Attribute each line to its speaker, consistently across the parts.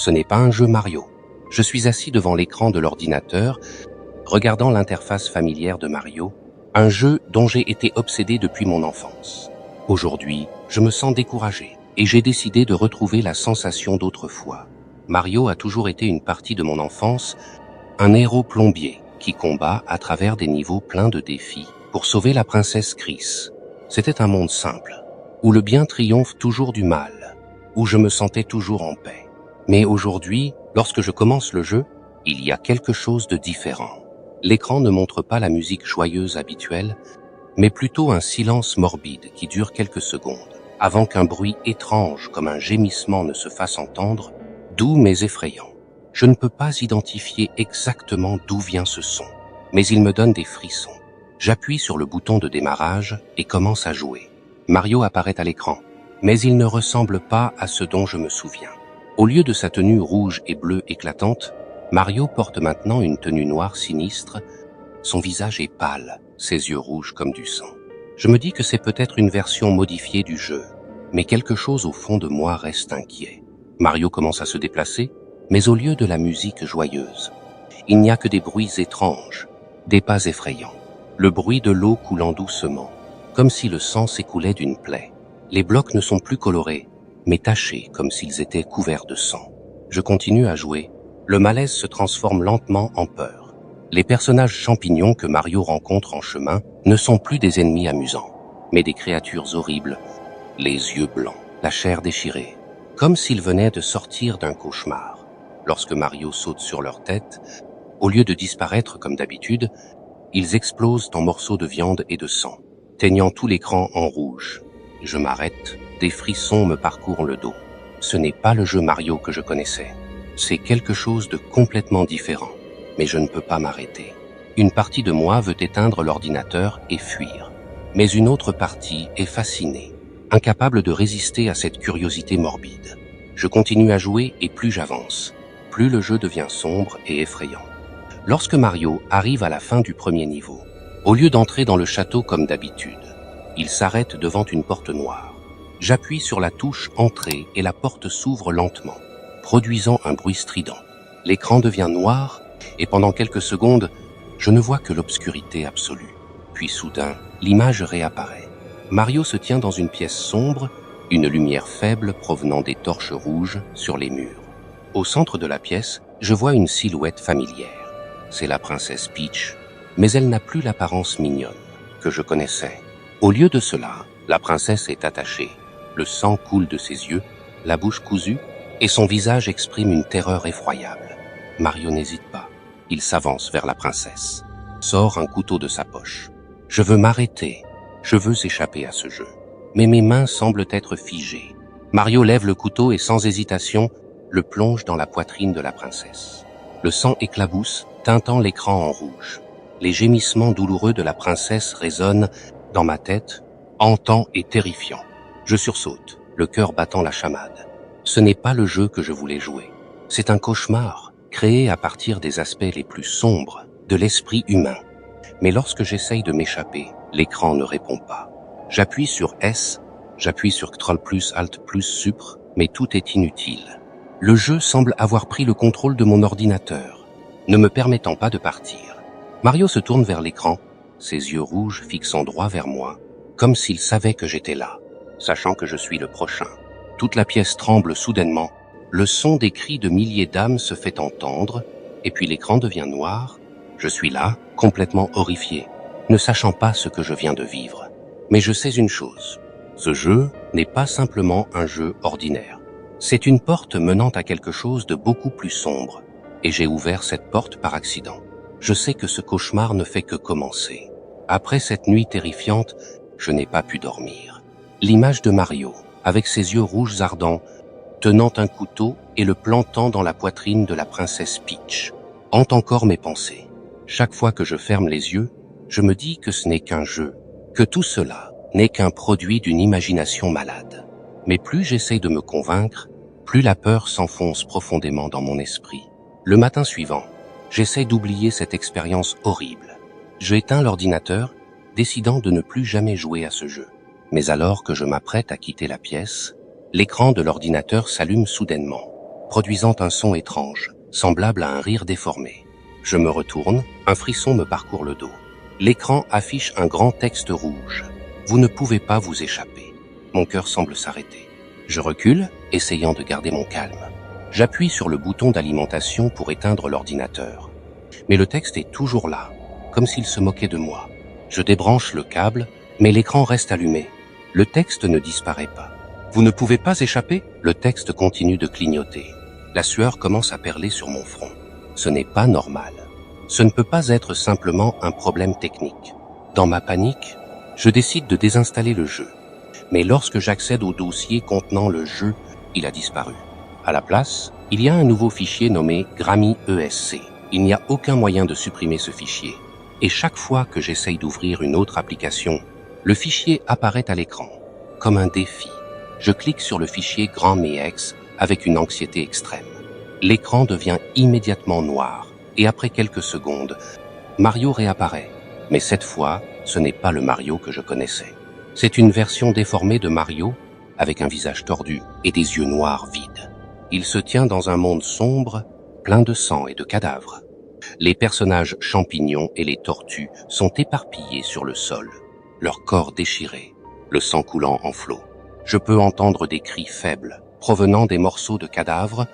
Speaker 1: Ce n'est pas un jeu Mario. Je suis assis devant l'écran de l'ordinateur, regardant l'interface familière de Mario, un jeu dont j'ai été obsédé depuis mon enfance. Aujourd'hui, je me sens découragé et j'ai décidé de retrouver la sensation d'autrefois. Mario a toujours été une partie de mon enfance, un héros plombier qui combat à travers des niveaux pleins de défis pour sauver la princesse Chris. C'était un monde simple, où le bien triomphe toujours du mal, où je me sentais toujours en paix. Mais aujourd'hui, lorsque je commence le jeu, il y a quelque chose de différent. L'écran ne montre pas la musique joyeuse habituelle, mais plutôt un silence morbide qui dure quelques secondes, avant qu'un bruit étrange comme un gémissement ne se fasse entendre, doux mais effrayant. Je ne peux pas identifier exactement d'où vient ce son, mais il me donne des frissons. J'appuie sur le bouton de démarrage et commence à jouer. Mario apparaît à l'écran, mais il ne ressemble pas à ce dont je me souviens. Au lieu de sa tenue rouge et bleue éclatante, Mario porte maintenant une tenue noire sinistre. Son visage est pâle, ses yeux rouges comme du sang. Je me dis que c'est peut-être une version modifiée du jeu, mais quelque chose au fond de moi reste inquiet. Mario commence à se déplacer, mais au lieu de la musique joyeuse, il n'y a que des bruits étranges, des pas effrayants, le bruit de l'eau coulant doucement, comme si le sang s'écoulait d'une plaie. Les blocs ne sont plus colorés, mais tachés comme s'ils étaient couverts de sang. Je continue à jouer. Le malaise se transforme lentement en peur. Les personnages champignons que Mario rencontre en chemin ne sont plus des ennemis amusants, mais des créatures horribles, les yeux blancs, la chair déchirée, comme s'ils venaient de sortir d'un cauchemar. Lorsque Mario saute sur leur tête, au lieu de disparaître comme d'habitude, ils explosent en morceaux de viande et de sang, teignant tout l'écran en rouge. Je m'arrête, des frissons me parcourent le dos. Ce n'est pas le jeu Mario que je connaissais. C'est quelque chose de complètement différent, mais je ne peux pas m'arrêter. Une partie de moi veut éteindre l'ordinateur et fuir, mais une autre partie est fascinée, incapable de résister à cette curiosité morbide. Je continue à jouer et plus j'avance, plus le jeu devient sombre et effrayant. Lorsque Mario arrive à la fin du premier niveau, au lieu d'entrer dans le château comme d'habitude, il s'arrête devant une porte noire. J'appuie sur la touche « Entrée » et la porte s'ouvre lentement, produisant un bruit strident. L'écran devient noir et pendant quelques secondes, je ne vois que l'obscurité absolue. Puis soudain, l'image réapparaît. Mario se tient dans une pièce sombre, une lumière faible provenant des torches rouges sur les murs. Au centre de la pièce, je vois une silhouette familière. C'est la princesse Peach, mais elle n'a plus l'apparence mignonne que je connaissais. Au lieu de cela, la princesse est attachée. Le sang coule de ses yeux, la bouche cousue, et son visage exprime une terreur effroyable. Mario n'hésite pas. Il s'avance vers la princesse, sort un couteau de sa poche. Je veux m'arrêter. Je veux échapper à ce jeu. Mais mes mains semblent être figées. Mario lève le couteau et sans hésitation, le plonge dans la poitrine de la princesse. Le sang éclabousse, teintant l'écran en rouge. Les gémissements douloureux de la princesse résonnent dans ma tête, hantants et terrifiants. Je sursaute, le cœur battant la chamade. Ce n'est pas le jeu que je voulais jouer. C'est un cauchemar, créé à partir des aspects les plus sombres de l'esprit humain. Mais lorsque j'essaye de m'échapper, l'écran ne répond pas. J'appuie sur S, j'appuie sur Ctrl plus Alt plus Supr, mais tout est inutile. Le jeu semble avoir pris le contrôle de mon ordinateur, ne me permettant pas de partir. Mario se tourne vers l'écran, ses yeux rouges fixant droit vers moi, comme s'il savait que j'étais là, sachant que je suis le prochain. Toute la pièce tremble soudainement, le son des cris de milliers d'âmes se fait entendre, et puis l'écran devient noir. Je suis là, complètement horrifié, ne sachant pas ce que je viens de vivre. Mais je sais une chose, ce jeu n'est pas simplement un jeu ordinaire. C'est une porte menant à quelque chose de beaucoup plus sombre, et j'ai ouvert cette porte par accident. Je sais que ce cauchemar ne fait que commencer. Après cette nuit terrifiante, je n'ai pas pu dormir. L'image de Mario, avec ses yeux rouges ardents, tenant un couteau et le plantant dans la poitrine de la princesse Peach, hante encore mes pensées. Chaque fois que je ferme les yeux, je me dis que ce n'est qu'un jeu, que tout cela n'est qu'un produit d'une imagination malade. Mais plus j'essaye de me convaincre, plus la peur s'enfonce profondément dans mon esprit. Le matin suivant, j'essaie d'oublier cette expérience horrible. J'éteins l'ordinateur, décidant de ne plus jamais jouer à ce jeu. Mais alors que je m'apprête à quitter la pièce, l'écran de l'ordinateur s'allume soudainement. produisant un son étrange, semblable à un rire déformé. Je me retourne, un frisson me parcourt le dos. L'écran affiche un grand texte rouge. Vous ne pouvez pas vous échapper. Mon cœur semble s'arrêter. Je recule, essayant de garder mon calme. J'appuie sur le bouton d'alimentation pour éteindre l'ordinateur. Mais le texte est toujours là, comme s'il se moquait de moi. Je débranche le câble, mais l'écran reste allumé. Le texte ne disparaît pas. Vous ne pouvez pas échapper? Le texte continue de clignoter. La sueur commence à perler sur mon front. Ce n'est pas normal. Ce ne peut pas être simplement un problème technique. Dans ma panique, je décide de désinstaller le jeu. Mais lorsque j'accède au dossier contenant le jeu, il a disparu. À la place, il y a un nouveau fichier nommé Grammy ESC. Il n'y a aucun moyen de supprimer ce fichier. Et chaque fois que j'essaye d'ouvrir une autre application, le fichier apparaît à l'écran, comme un défi. Je clique sur le fichier GrandMeX avec une anxiété extrême. L'écran devient immédiatement noir et après quelques secondes, Mario réapparaît. Mais cette fois, ce n'est pas le Mario que je connaissais. C'est une version déformée de Mario avec un visage tordu et des yeux noirs vides. Il se tient dans un monde sombre, plein de sang et de cadavres. Les personnages champignons et les tortues sont éparpillés sur le sol, leur corps déchiré, le sang coulant en flots. Je peux entendre des cris faibles, provenant des morceaux de cadavres,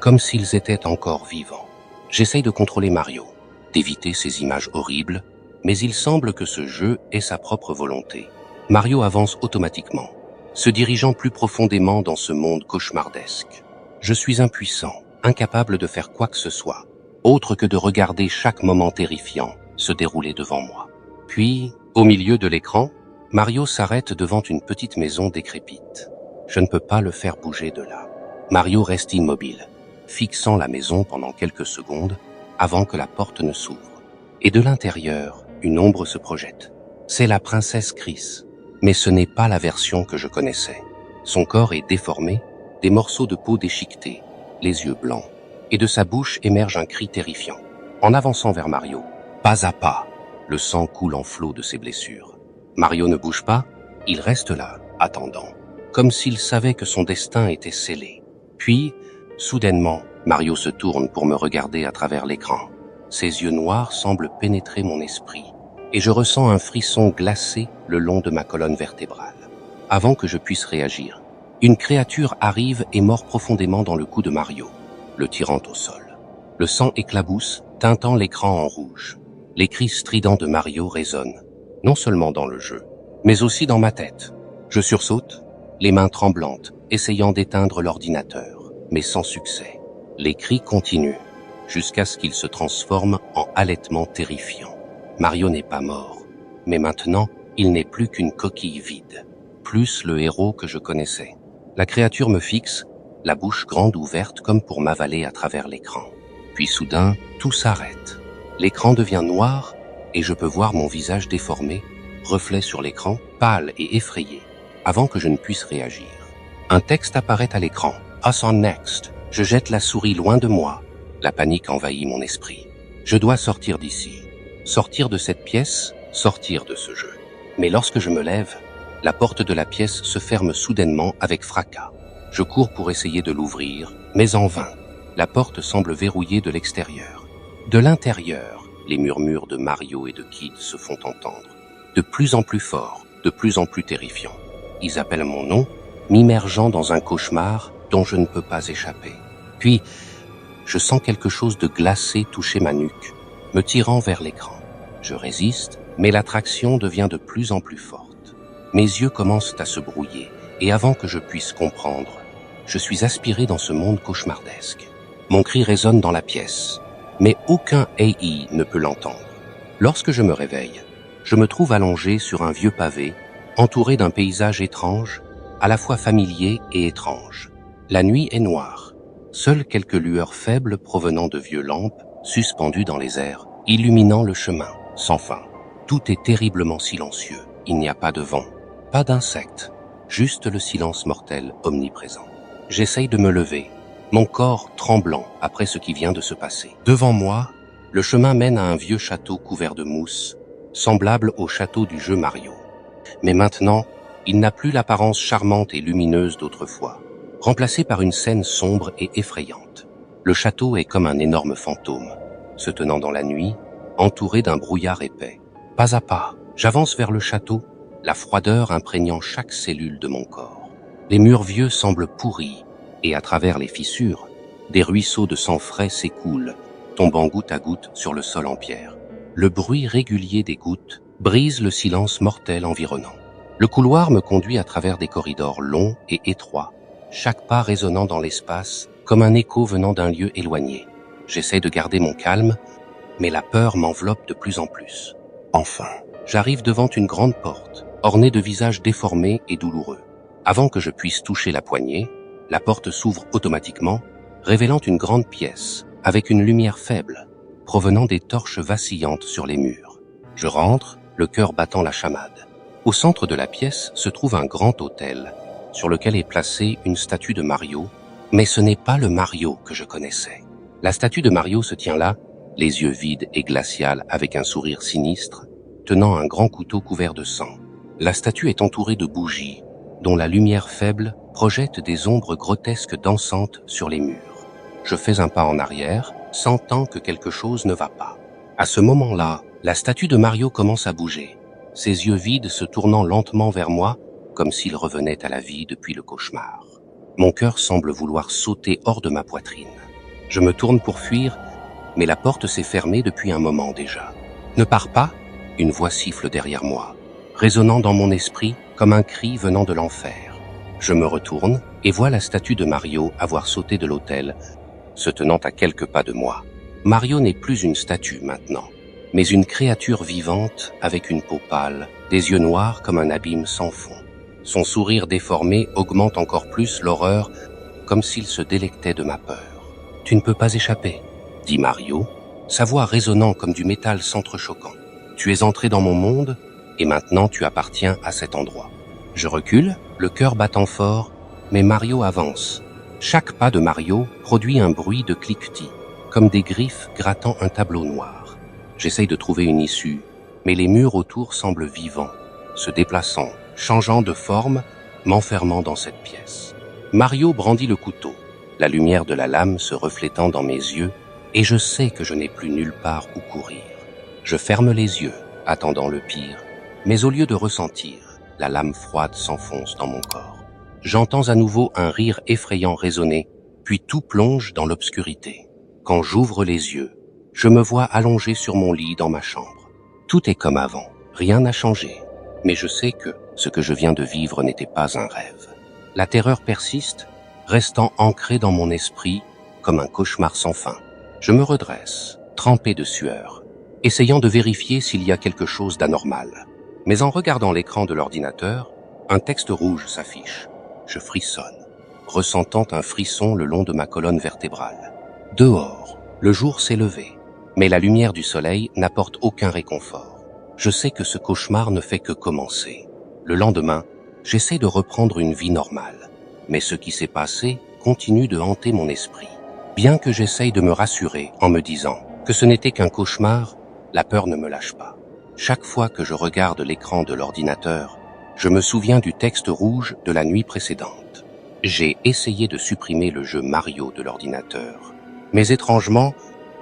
Speaker 1: comme s'ils étaient encore vivants. J'essaye de contrôler Mario, d'éviter ces images horribles, mais il semble que ce jeu ait sa propre volonté. Mario avance automatiquement, se dirigeant plus profondément dans ce monde cauchemardesque. Je suis impuissant, incapable de faire quoi que ce soit, autre que de regarder chaque moment terrifiant se dérouler devant moi. Puis, au milieu de l'écran, Mario s'arrête devant une petite maison décrépite. Je ne peux pas le faire bouger de là. Mario reste immobile, fixant la maison pendant quelques secondes avant que la porte ne s'ouvre. Et de l'intérieur, une ombre se projette. C'est la princesse Chris, mais ce n'est pas la version que je connaissais. Son corps est déformé, des morceaux de peau déchiquetés, les yeux blancs, et de sa bouche émerge un cri terrifiant. En avançant vers Mario, pas à pas, le sang coule en flots de ses blessures. Mario ne bouge pas, il reste là, attendant, comme s'il savait que son destin était scellé. Puis, soudainement, Mario se tourne pour me regarder à travers l'écran. Ses yeux noirs semblent pénétrer mon esprit, et je ressens un frisson glacé le long de ma colonne vertébrale. Avant que je puisse réagir, une créature arrive et mord profondément dans le cou de Mario, le tirant au sol. Le sang éclabousse, teintant l'écran en rouge. Les cris stridents de Mario résonnent, non seulement dans le jeu, mais aussi dans ma tête. Je sursaute, les mains tremblantes, essayant d'éteindre l'ordinateur, mais sans succès. Les cris continuent, jusqu'à ce qu'ils se transforment en halètements terrifiants. Mario n'est pas mort, mais maintenant, il n'est plus qu'une coquille vide, plus le héros que je connaissais. La créature me fixe, la bouche grande ouverte comme pour m'avaler à travers l'écran. Puis soudain, tout s'arrête. L'écran devient noir et je peux voir mon visage déformé, reflet sur l'écran, pâle et effrayé, avant que je ne puisse réagir. Un texte apparaît à l'écran. Us on next. Je jette la souris loin de moi. La panique envahit mon esprit. Je dois sortir d'ici. Sortir de cette pièce, sortir de ce jeu. Mais lorsque je me lève, la porte de la pièce se ferme soudainement avec fracas. Je cours pour essayer de l'ouvrir, mais en vain. La porte semble verrouillée de l'extérieur. De l'intérieur, les murmures de Mario et de Kid se font entendre. De plus en plus forts, de plus en plus terrifiants. Ils appellent mon nom, m'immergeant dans un cauchemar dont je ne peux pas échapper. Puis, je sens quelque chose de glacé toucher ma nuque, me tirant vers l'écran. Je résiste, mais l'attraction devient de plus en plus forte. Mes yeux commencent à se brouiller, et avant que je puisse comprendre, je suis aspiré dans ce monde cauchemardesque. Mon cri résonne dans la pièce, mais aucun AI ne peut l'entendre. Lorsque je me réveille, je me trouve allongé sur un vieux pavé, entouré d'un paysage étrange, à la fois familier et étrange. La nuit est noire. Seules quelques lueurs faibles provenant de vieux lampes, suspendues dans les airs, illuminant le chemin, sans fin. Tout est terriblement silencieux. Il n'y a pas de vent, pas d'insectes, juste le silence mortel omniprésent. J'essaye de me lever, mon corps tremblant après ce qui vient de se passer. Devant moi, le chemin mène à un vieux château couvert de mousse, semblable au château du jeu Mario. Mais maintenant, il n'a plus l'apparence charmante et lumineuse d'autrefois, remplacé par une scène sombre et effrayante. Le château est comme un énorme fantôme, se tenant dans la nuit, entouré d'un brouillard épais. Pas à pas, j'avance vers le château, la froideur imprégnant chaque cellule de mon corps. Les murs vieux semblent pourris, et à travers les fissures, des ruisseaux de sang frais s'écoulent, tombant goutte à goutte sur le sol en pierre. Le bruit régulier des gouttes brise le silence mortel environnant. Le couloir me conduit à travers des corridors longs et étroits, chaque pas résonnant dans l'espace comme un écho venant d'un lieu éloigné. J'essaie de garder mon calme, mais la peur m'enveloppe de plus en plus. Enfin, j'arrive devant une grande porte, ornée de visages déformés et douloureux. Avant que je puisse toucher la poignée, la porte s'ouvre automatiquement, révélant une grande pièce, avec une lumière faible, provenant des torches vacillantes sur les murs. Je rentre, le cœur battant la chamade. Au centre de la pièce se trouve un grand autel, sur lequel est placée une statue de Mario, mais ce n'est pas le Mario que je connaissais. La statue de Mario se tient là, les yeux vides et glaciales avec un sourire sinistre, tenant un grand couteau couvert de sang. La statue est entourée de bougies, dont la lumière faible projette des ombres grotesques dansantes sur les murs. Je fais un pas en arrière, sentant que quelque chose ne va pas. À ce moment-là, la statue de Mario commence à bouger, ses yeux vides se tournant lentement vers moi, comme s'il revenait à la vie depuis le cauchemar. Mon cœur semble vouloir sauter hors de ma poitrine. Je me tourne pour fuir, mais la porte s'est fermée depuis un moment déjà. « Ne pars pas !» Une voix siffle derrière moi, résonnant dans mon esprit comme un cri venant de l'enfer. Je me retourne et vois la statue de Mario avoir sauté de l'autel, se tenant à quelques pas de moi. Mario n'est plus une statue maintenant, mais une créature vivante avec une peau pâle, des yeux noirs comme un abîme sans fond. Son sourire déformé augmente encore plus l'horreur, comme s'il se délectait de ma peur. « Tu ne peux pas échapper », dit Mario, sa voix résonnant comme du métal s'entrechoquant. « Tu es entré dans mon monde, et maintenant tu appartiens à cet endroit. » Je recule, le cœur battant fort, mais Mario avance. Chaque pas de Mario produit un bruit de cliquetis, comme des griffes grattant un tableau noir. J'essaye de trouver une issue, mais les murs autour semblent vivants, se déplaçant, changeant de forme, m'enfermant dans cette pièce. Mario brandit le couteau, la lumière de la lame se reflétant dans mes yeux, et je sais que je n'ai plus nulle part où courir. Je ferme les yeux, attendant le pire, mais au lieu de ressentir, la lame froide s'enfonce dans mon corps. J'entends à nouveau un rire effrayant résonner, puis tout plonge dans l'obscurité. Quand j'ouvre les yeux, je me vois allongé sur mon lit dans ma chambre. Tout est comme avant, rien n'a changé, mais je sais que ce que je viens de vivre n'était pas un rêve. La terreur persiste, restant ancrée dans mon esprit comme un cauchemar sans fin. Je me redresse, trempé de sueur, essayant de vérifier s'il y a quelque chose d'anormal. Mais en regardant l'écran de l'ordinateur, un texte rouge s'affiche. Je frissonne, ressentant un frisson le long de ma colonne vertébrale. Dehors, le jour s'est levé, mais la lumière du soleil n'apporte aucun réconfort. Je sais que ce cauchemar ne fait que commencer. Le lendemain, j'essaie de reprendre une vie normale, mais ce qui s'est passé continue de hanter mon esprit. Bien que j'essaye de me rassurer en me disant que ce n'était qu'un cauchemar, la peur ne me lâche pas. Chaque fois que je regarde l'écran de l'ordinateur, je me souviens du texte rouge de la nuit précédente. J'ai essayé de supprimer le jeu Mario de l'ordinateur, mais étrangement,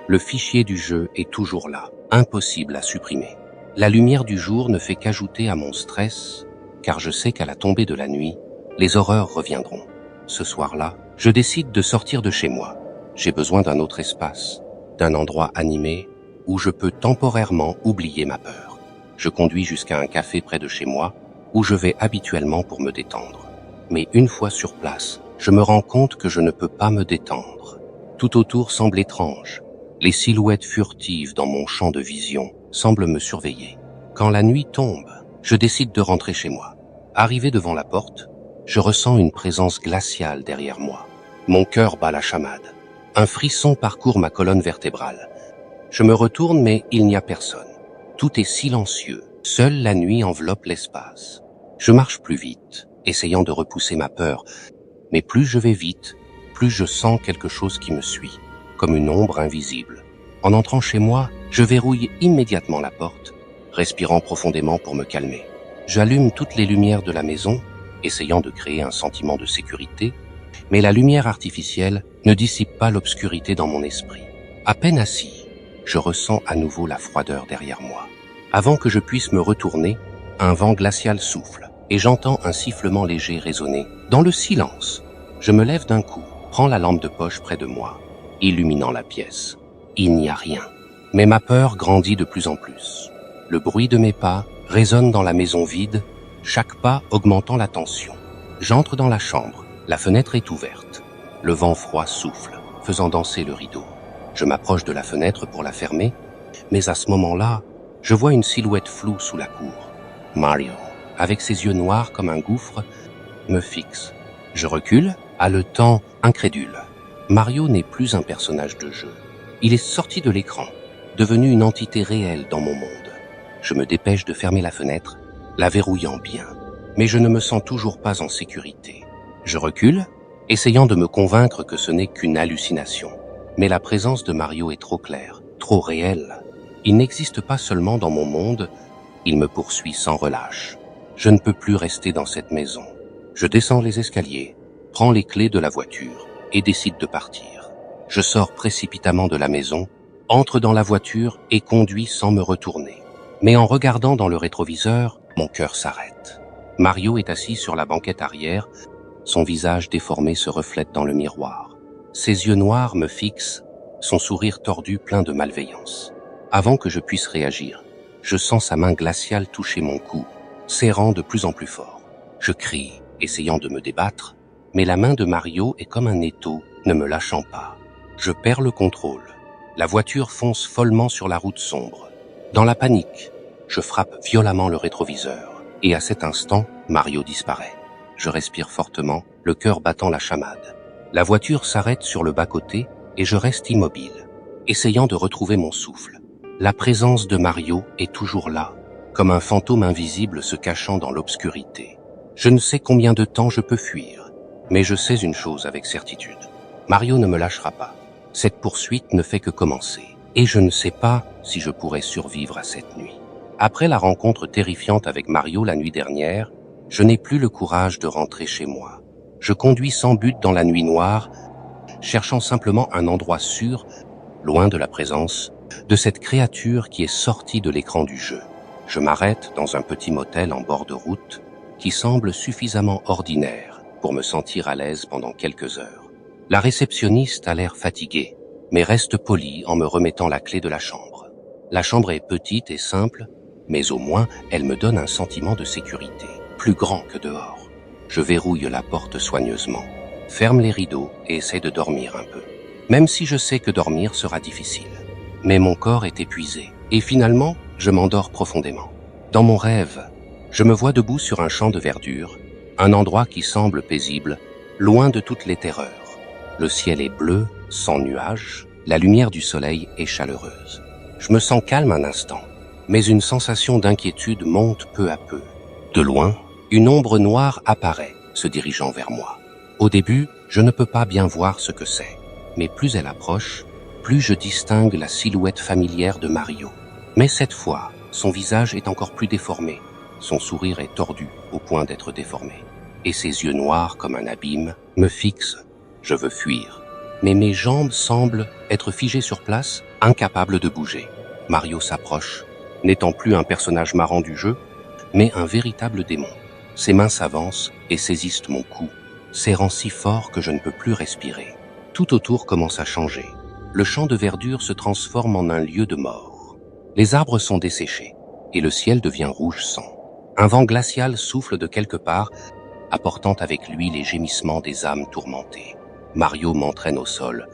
Speaker 1: le fichier du jeu est toujours là, impossible à supprimer. La lumière du jour ne fait qu'ajouter à mon stress, car je sais qu'à la tombée de la nuit, les horreurs reviendront. Ce soir-là, je décide de sortir de chez moi. J'ai besoin d'un autre espace, d'un endroit animé où je peux temporairement oublier ma peur. Je conduis jusqu'à un café près de chez moi, où je vais habituellement pour me détendre. Mais une fois sur place, je me rends compte que je ne peux pas me détendre. Tout autour semble étrange. Les silhouettes furtives dans mon champ de vision semblent me surveiller. Quand la nuit tombe, je décide de rentrer chez moi. Arrivé devant la porte, je ressens une présence glaciale derrière moi. Mon cœur bat la chamade. Un frisson parcourt ma colonne vertébrale. Je me retourne, mais il n'y a personne. Tout est silencieux. Seule la nuit enveloppe l'espace. Je marche plus vite, essayant de repousser ma peur. Mais plus je vais vite, plus je sens quelque chose qui me suit, comme une ombre invisible. En entrant chez moi, je verrouille immédiatement la porte, respirant profondément pour me calmer. J'allume toutes les lumières de la maison, essayant de créer un sentiment de sécurité, Mais la lumière artificielle ne dissipe pas l'obscurité dans mon esprit. À peine assis, je ressens à nouveau la froideur derrière moi. Avant que je puisse me retourner, un vent glacial souffle et j'entends un sifflement léger résonner dans le silence. Je me lève d'un coup, prends la lampe de poche près de moi, illuminant la pièce. Il n'y a rien. Mais ma peur grandit de plus en plus. Le bruit de mes pas résonne dans la maison vide, chaque pas augmentant la tension. J'entre dans la chambre, la fenêtre est ouverte. Le vent froid souffle, faisant danser le rideau. Je m'approche de la fenêtre pour la fermer, mais à ce moment-là, je vois une silhouette floue sous la cour. Mario, avec ses yeux noirs comme un gouffre, me fixe. Je recule, haletant, incrédule. Mario n'est plus un personnage de jeu. Il est sorti de l'écran, devenu une entité réelle dans mon monde. Je me dépêche de fermer la fenêtre, la verrouillant bien. Mais je ne me sens toujours pas en sécurité. Je recule, essayant de me convaincre que ce n'est qu'une hallucination. Mais la présence de Mario est trop claire, trop réelle. Il n'existe pas seulement dans mon monde, il me poursuit sans relâche. Je ne peux plus rester dans cette maison. Je descends les escaliers, prends les clés de la voiture et décide de partir. Je sors précipitamment de la maison, entre dans la voiture et conduis sans me retourner. Mais en regardant dans le rétroviseur, mon cœur s'arrête. Mario est assis sur la banquette arrière, son visage déformé se reflète dans le miroir. Ses yeux noirs me fixent, son sourire tordu plein de malveillance. Avant que je puisse réagir, je sens sa main glaciale toucher mon cou, serrant de plus en plus fort. Je crie, essayant de me débattre, mais la main de Mario est comme un étau, ne me lâchant pas. Je perds le contrôle. La voiture fonce follement sur la route sombre. Dans la panique, je frappe violemment le rétroviseur. Et à cet instant, Mario disparaît. Je respire fortement, le cœur battant la chamade. La voiture s'arrête sur le bas-côté et je reste immobile, essayant de retrouver mon souffle. La présence de Mario est toujours là, comme un fantôme invisible se cachant dans l'obscurité. Je ne sais combien de temps je peux fuir, mais je sais une chose avec certitude. Mario ne me lâchera pas. Cette poursuite ne fait que commencer, et je ne sais pas si je pourrai survivre à cette nuit. Après la rencontre terrifiante avec Mario la nuit dernière, je n'ai plus le courage de rentrer chez moi. Je conduis sans but dans la nuit noire, cherchant simplement un endroit sûr, loin de la présence de cette créature qui est sortie de l'écran du jeu. Je m'arrête dans un petit motel en bord de route qui semble suffisamment ordinaire pour me sentir à l'aise pendant quelques heures. La réceptionniste a l'air fatiguée, mais reste polie en me remettant la clé de la chambre. La chambre est petite et simple, mais au moins elle me donne un sentiment de sécurité, plus grand que dehors. Je verrouille la porte soigneusement, ferme les rideaux et essaie de dormir un peu, même si je sais que dormir sera difficile. Mais mon corps est épuisé, et finalement, je m'endors profondément. Dans mon rêve, je me vois debout sur un champ de verdure, un endroit qui semble paisible, loin de toutes les terreurs. Le ciel est bleu, sans nuages, la lumière du soleil est chaleureuse. Je me sens calme un instant, mais une sensation d'inquiétude monte peu à peu. De loin, une ombre noire apparaît, se dirigeant vers moi. Au début, je ne peux pas bien voir ce que c'est, mais plus elle approche, plus je distingue la silhouette familière de Mario. Mais cette fois, son visage est encore plus déformé, son sourire est tordu au point d'être déformé, et ses yeux noirs comme un abîme me fixent. Je veux fuir, mais mes jambes semblent être figées sur place, incapables de bouger. Mario s'approche, n'étant plus un personnage marrant du jeu, mais un véritable démon. Ses mains s'avancent et saisissent mon cou, serrant si fort que je ne peux plus respirer. Tout autour commence à changer. Le champ de verdure se transforme en un lieu de mort. Les arbres sont desséchés et le ciel devient rouge sang. Un vent glacial souffle de quelque part, apportant avec lui les gémissements des âmes tourmentées. Mario m'entraîne au sol.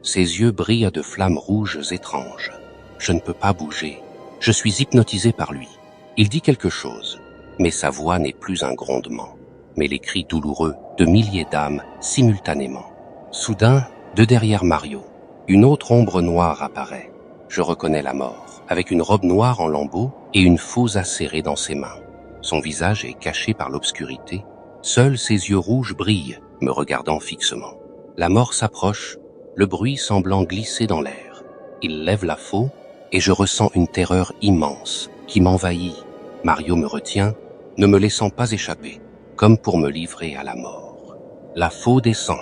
Speaker 1: Ses yeux brillent de flammes rouges étranges. Je ne peux pas bouger. Je suis hypnotisé par lui. Il dit quelque chose, mais sa voix n'est plus un grondement, mais les cris douloureux de milliers d'âmes simultanément. Soudain, de derrière Mario, une autre ombre noire apparaît. Je reconnais la mort, avec une robe noire en lambeaux et une faux acérée dans ses mains. Son visage est caché par l'obscurité. Seuls ses yeux rouges brillent, me regardant fixement. La mort s'approche, le bruit semblant glisser dans l'air. Il lève la faux et je ressens une terreur immense qui m'envahit. Mario me retient, ne me laissant pas échapper, comme pour me livrer à la mort. La faux descend,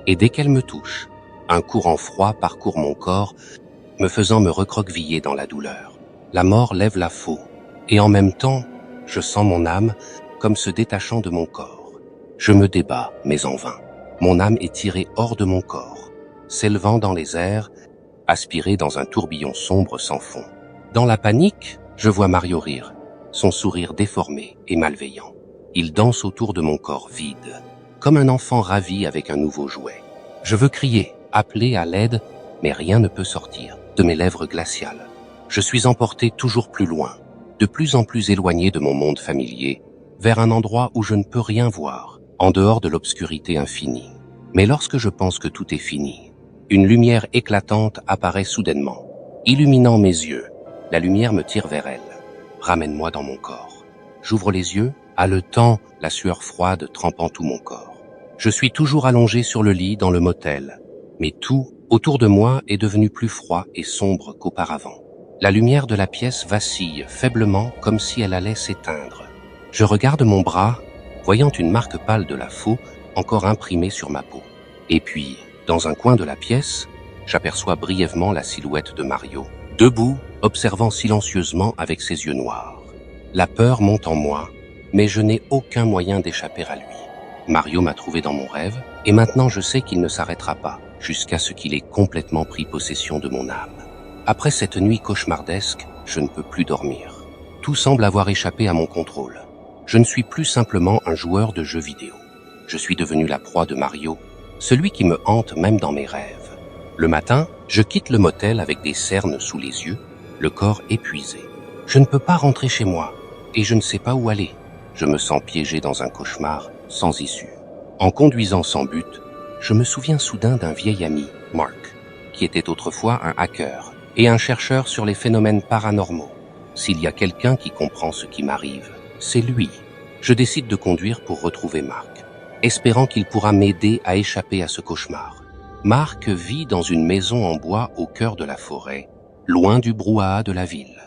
Speaker 1: Et dès qu'elle me touche, un courant froid parcourt mon corps, me faisant me recroqueviller dans la douleur. La mort lève la faux, et en même temps, je sens mon âme comme se détachant de mon corps. Je me débats, mais en vain. Mon âme est tirée hors de mon corps, s'élevant dans les airs, aspirée dans un tourbillon sombre sans fond. Dans la panique, je vois Mario rire, son sourire déformé et malveillant. Il danse autour de mon corps vide, comme un enfant ravi avec un nouveau jouet. Je veux crier, appeler à l'aide, mais rien ne peut sortir de mes lèvres glaciales. Je suis emporté toujours plus loin, de plus en plus éloigné de mon monde familier, vers un endroit où je ne peux rien voir, en dehors de l'obscurité infinie. Mais lorsque je pense que tout est fini, une lumière éclatante apparaît soudainement, illuminant mes yeux. La lumière me tire vers elle. Ramène-moi dans mon corps. J'ouvre les yeux, haletant, la sueur froide trempant tout mon corps. Je suis toujours allongé sur le lit dans le motel, mais tout, autour de moi, est devenu plus froid et sombre qu'auparavant. La lumière de la pièce vacille faiblement comme si elle allait s'éteindre. Je regarde mon bras, voyant une marque pâle de la faux encore imprimée sur ma peau. Et puis, dans un coin de la pièce, j'aperçois brièvement la silhouette de Mario, debout, observant silencieusement avec ses yeux noirs. La peur monte en moi, mais je n'ai aucun moyen d'échapper à lui. Mario m'a trouvé dans mon rêve, et maintenant je sais qu'il ne s'arrêtera pas, jusqu'à ce qu'il ait complètement pris possession de mon âme. Après cette nuit cauchemardesque, je ne peux plus dormir. Tout semble avoir échappé à mon contrôle. Je ne suis plus simplement un joueur de jeux vidéo. Je suis devenu la proie de Mario, celui qui me hante même dans mes rêves. Le matin, je quitte le motel avec des cernes sous les yeux, le corps épuisé. Je ne peux pas rentrer chez moi, et je ne sais pas où aller. Je me sens piégé dans un cauchemar sans issue. En conduisant sans but, je me souviens soudain d'un vieil ami, Mark, qui était autrefois un hacker et un chercheur sur les phénomènes paranormaux. S'il y a quelqu'un qui comprend ce qui m'arrive, c'est lui. Je décide de conduire pour retrouver Mark, espérant qu'il pourra m'aider à échapper à ce cauchemar. Mark vit dans une maison en bois au cœur de la forêt, loin du brouhaha de la ville.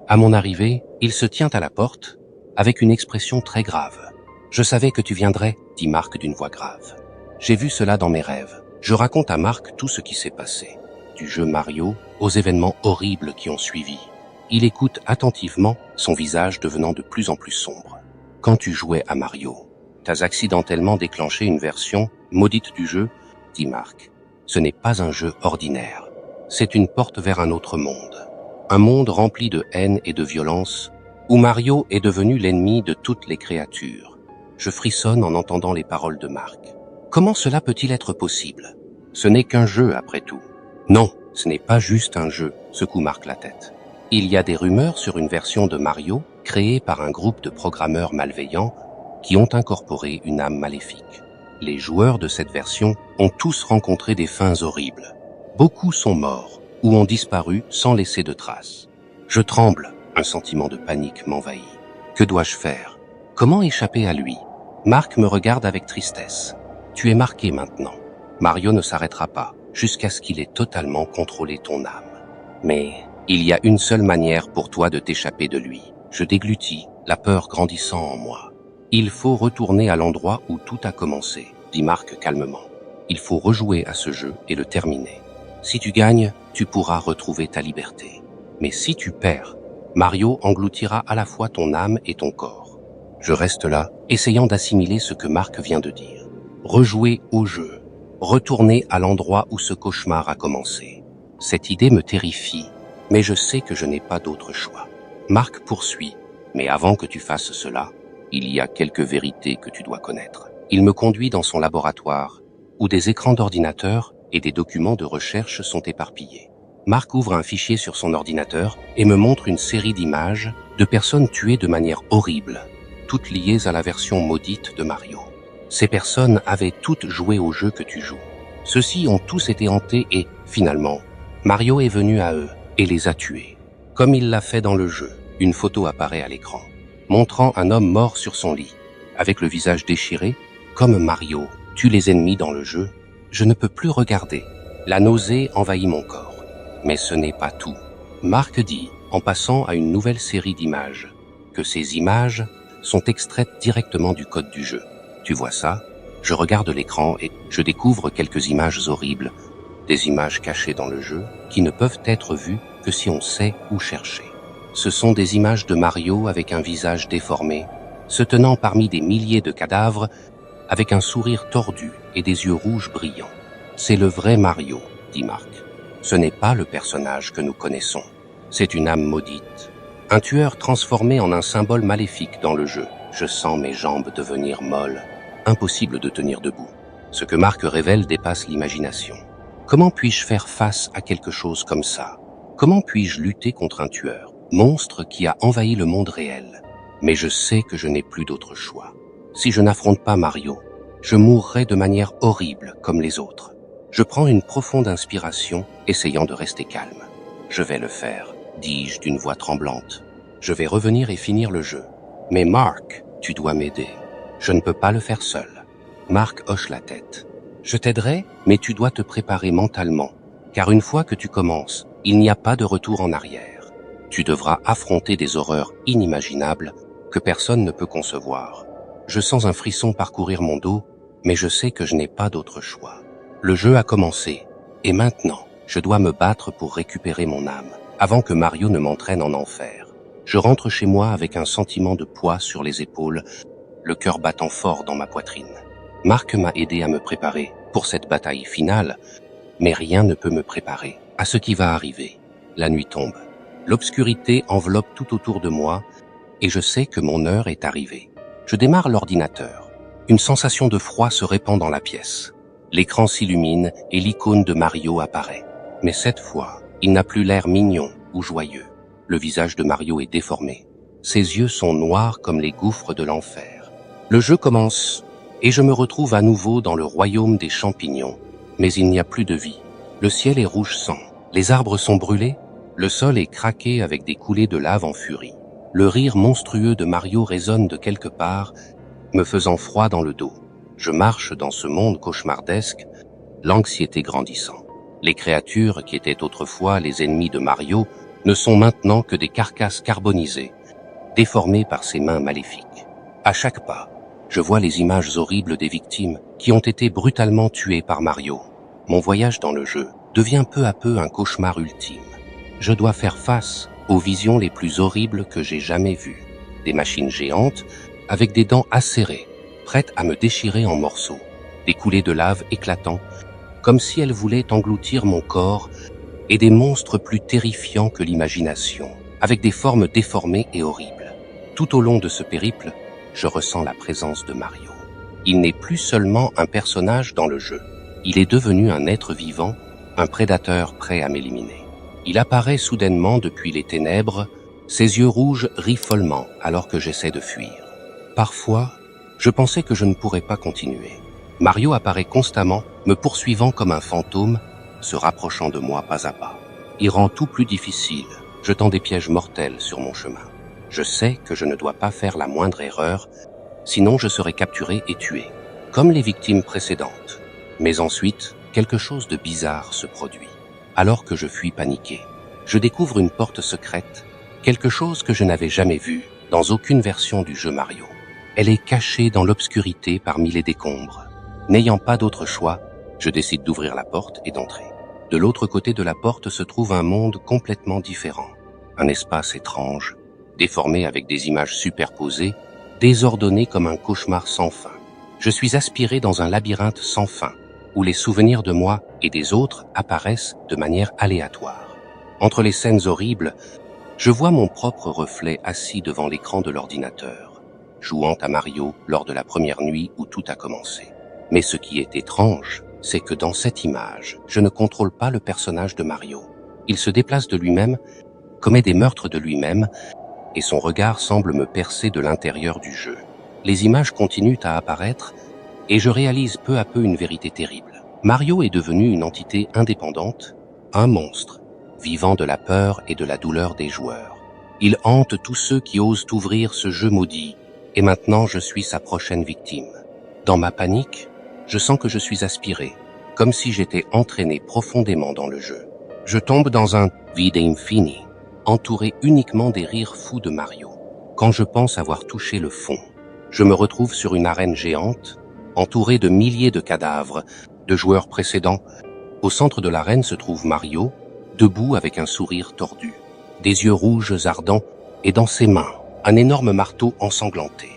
Speaker 1: À mon arrivée, il se tient à la porte, avec une expression très grave. « Je savais que tu viendrais », dit Mark d'une voix grave. J'ai vu cela dans mes rêves. Je raconte à Mark tout ce qui s'est passé, du jeu Mario aux événements horribles qui ont suivi. Il écoute attentivement, son visage devenant de plus en plus sombre. « Quand tu jouais à Mario, t'as accidentellement déclenché une version maudite du jeu », dit Mark. « Ce n'est pas un jeu ordinaire. C'est une porte vers un autre monde. Un monde rempli de haine et de violence, où Mario est devenu l'ennemi de toutes les créatures. » Je frissonne en entendant les paroles de Mark. Comment cela peut-il être possible? Ce n'est qu'un jeu après tout. Non, ce n'est pas juste un jeu, secoue Mark la tête. Il y a des rumeurs sur une version de Mario créée par un groupe de programmeurs malveillants qui ont incorporé une âme maléfique. Les joueurs de cette version ont tous rencontré des fins horribles. Beaucoup sont morts ou ont disparu sans laisser de traces. Je tremble, un sentiment de panique m'envahit. Que dois-je faire? Comment échapper à lui? Mark me regarde avec tristesse. Tu es marqué maintenant. Mario ne s'arrêtera pas jusqu'à ce qu'il ait totalement contrôlé ton âme. Mais il y a une seule manière pour toi de t'échapper de lui. Je déglutis, la peur grandissant en moi. Il faut retourner à l'endroit où tout a commencé, dit Mark calmement. Il faut rejouer à ce jeu et le terminer. Si tu gagnes, tu pourras retrouver ta liberté. Mais si tu perds, Mario engloutira à la fois ton âme et ton corps. Je reste là, essayant d'assimiler ce que Mark vient de dire. Rejouer au jeu, retourner à l'endroit où ce cauchemar a commencé. Cette idée me terrifie, mais je sais que je n'ai pas d'autre choix. Mark poursuit, mais avant que tu fasses cela, il y a quelques vérités que tu dois connaître. Il me conduit dans son laboratoire, où des écrans d'ordinateur et des documents de recherche sont éparpillés. Mark ouvre un fichier sur son ordinateur et me montre une série d'images de personnes tuées de manière horrible, toutes liées à la version maudite de Mario. Ces personnes avaient toutes joué au jeu que tu joues. Ceux-ci ont tous été hantés et, finalement, Mario est venu à eux et les a tués. Comme il l'a fait dans le jeu, une photo apparaît à l'écran, montrant un homme mort sur son lit, avec le visage déchiré. Comme Mario tue les ennemis dans le jeu, je ne peux plus regarder. La nausée envahit mon corps. Mais ce n'est pas tout. Mark dit, en passant à une nouvelle série d'images, que ces images sont extraites directement du code du jeu. Tu vois ça? Je regarde l'écran et je découvre quelques images horribles, des images cachées dans le jeu qui ne peuvent être vues que si on sait où chercher. Ce sont des images de Mario avec un visage déformé, se tenant parmi des milliers de cadavres, avec un sourire tordu et des yeux rouges brillants. C'est le vrai Mario, dit Marc. Ce n'est pas le personnage que nous connaissons. C'est une âme maudite. Un tueur transformé en un symbole maléfique dans le jeu. Je sens mes jambes devenir molles. Impossible de tenir debout. Ce que Marc révèle dépasse l'imagination. Comment puis-je faire face à quelque chose comme ça? Comment puis-je lutter contre un tueur, monstre qui a envahi le monde réel? Mais je sais que je n'ai plus d'autre choix. Si je n'affronte pas Mario, je mourrai de manière horrible comme les autres. Je prends une profonde inspiration, essayant de rester calme. Je vais le faire, dis-je d'une voix tremblante. Je vais revenir et finir le jeu. Mais Marc, tu dois m'aider. Je ne peux pas le faire seul. Marc hoche la tête. Je t'aiderai, mais tu dois te préparer mentalement, car une fois que tu commences, il n'y a pas de retour en arrière. Tu devras affronter des horreurs inimaginables que personne ne peut concevoir. Je sens un frisson parcourir mon dos, mais je sais que je n'ai pas d'autre choix. Le jeu a commencé, et maintenant, je dois me battre pour récupérer mon âme, avant que Mario ne m'entraîne en enfer. Je rentre chez moi avec un sentiment de poids sur les épaules, le cœur battant fort dans ma poitrine. Marc m'a aidé à me préparer pour cette bataille finale, mais rien ne peut me préparer à ce qui va arriver. La nuit tombe. L'obscurité enveloppe tout autour de moi, et je sais que mon heure est arrivée. Je démarre l'ordinateur. Une sensation de froid se répand dans la pièce. L'écran s'illumine et l'icône de Mario apparaît. Mais cette fois, il n'a plus l'air mignon ou joyeux. Le visage de Mario est déformé. Ses yeux sont noirs comme les gouffres de l'enfer. Le jeu commence, et je me retrouve à nouveau dans le royaume des champignons. Mais il n'y a plus de vie. Le ciel est rouge sang. Les arbres sont brûlés. Le sol est craqué avec des coulées de lave en furie. Le rire monstrueux de Mario résonne de quelque part, me faisant froid dans le dos. Je marche dans ce monde cauchemardesque, l'anxiété grandissant. Les créatures qui étaient autrefois les ennemis de Mario ne sont maintenant que des carcasses carbonisées, déformées par ses mains maléfiques. À chaque pas, je vois les images horribles des victimes qui ont été brutalement tuées par Mario. Mon voyage dans le jeu devient peu à peu un cauchemar ultime. Je dois faire face aux visions les plus horribles que j'ai jamais vues. Des machines géantes avec des dents acérées, prêtes à me déchirer en morceaux. Des coulées de lave éclatant, comme si elles voulaient engloutir mon corps, et des monstres plus terrifiants que l'imagination, avec des formes déformées et horribles. Tout au long de ce périple, je ressens la présence de Mario. Il n'est plus seulement un personnage dans le jeu. Il est devenu un être vivant, un prédateur prêt à m'éliminer. Il apparaît soudainement depuis les ténèbres, ses yeux rouges rient follement alors que j'essaie de fuir. Parfois, je pensais que je ne pourrais pas continuer. Mario apparaît constamment, me poursuivant comme un fantôme, se rapprochant de moi pas à pas. Il rend tout plus difficile, jetant des pièges mortels sur mon chemin. Je sais que je ne dois pas faire la moindre erreur, sinon je serai capturé et tué, comme les victimes précédentes. Mais ensuite, quelque chose de bizarre se produit. Alors que je fuis paniqué, je découvre une porte secrète, quelque chose que je n'avais jamais vu dans aucune version du jeu Mario. Elle est cachée dans l'obscurité parmi les décombres. N'ayant pas d'autre choix, je décide d'ouvrir la porte et d'entrer. De l'autre côté de la porte se trouve un monde complètement différent. Un espace étrange, déformé avec des images superposées, désordonné comme un cauchemar sans fin. Je suis aspiré dans un labyrinthe sans fin, où les souvenirs de moi et des autres apparaissent de manière aléatoire. Entre les scènes horribles, je vois mon propre reflet assis devant l'écran de l'ordinateur, jouant à Mario lors de la première nuit où tout a commencé. Mais ce qui est étrange, c'est que dans cette image, je ne contrôle pas le personnage de Mario. Il se déplace de lui-même, commet des meurtres de lui-même, et son regard semble me percer de l'intérieur du jeu. Les images continuent à apparaître, et je réalise peu à peu une vérité terrible. Mario est devenu une entité indépendante, un monstre, vivant de la peur et de la douleur des joueurs. Il hante tous ceux qui osent ouvrir ce jeu maudit, et maintenant je suis sa prochaine victime. Dans ma panique, je sens que je suis aspiré, comme si j'étais entraîné profondément dans le jeu. Je tombe dans un vide infini, entouré uniquement des rires fous de Mario. Quand je pense avoir touché le fond, je me retrouve sur une arène géante, entouré de milliers de cadavres, de joueurs précédents. Au centre de l'arène se trouve Mario, debout avec un sourire tordu, des yeux rouges ardents, et dans ses mains, un énorme marteau ensanglanté.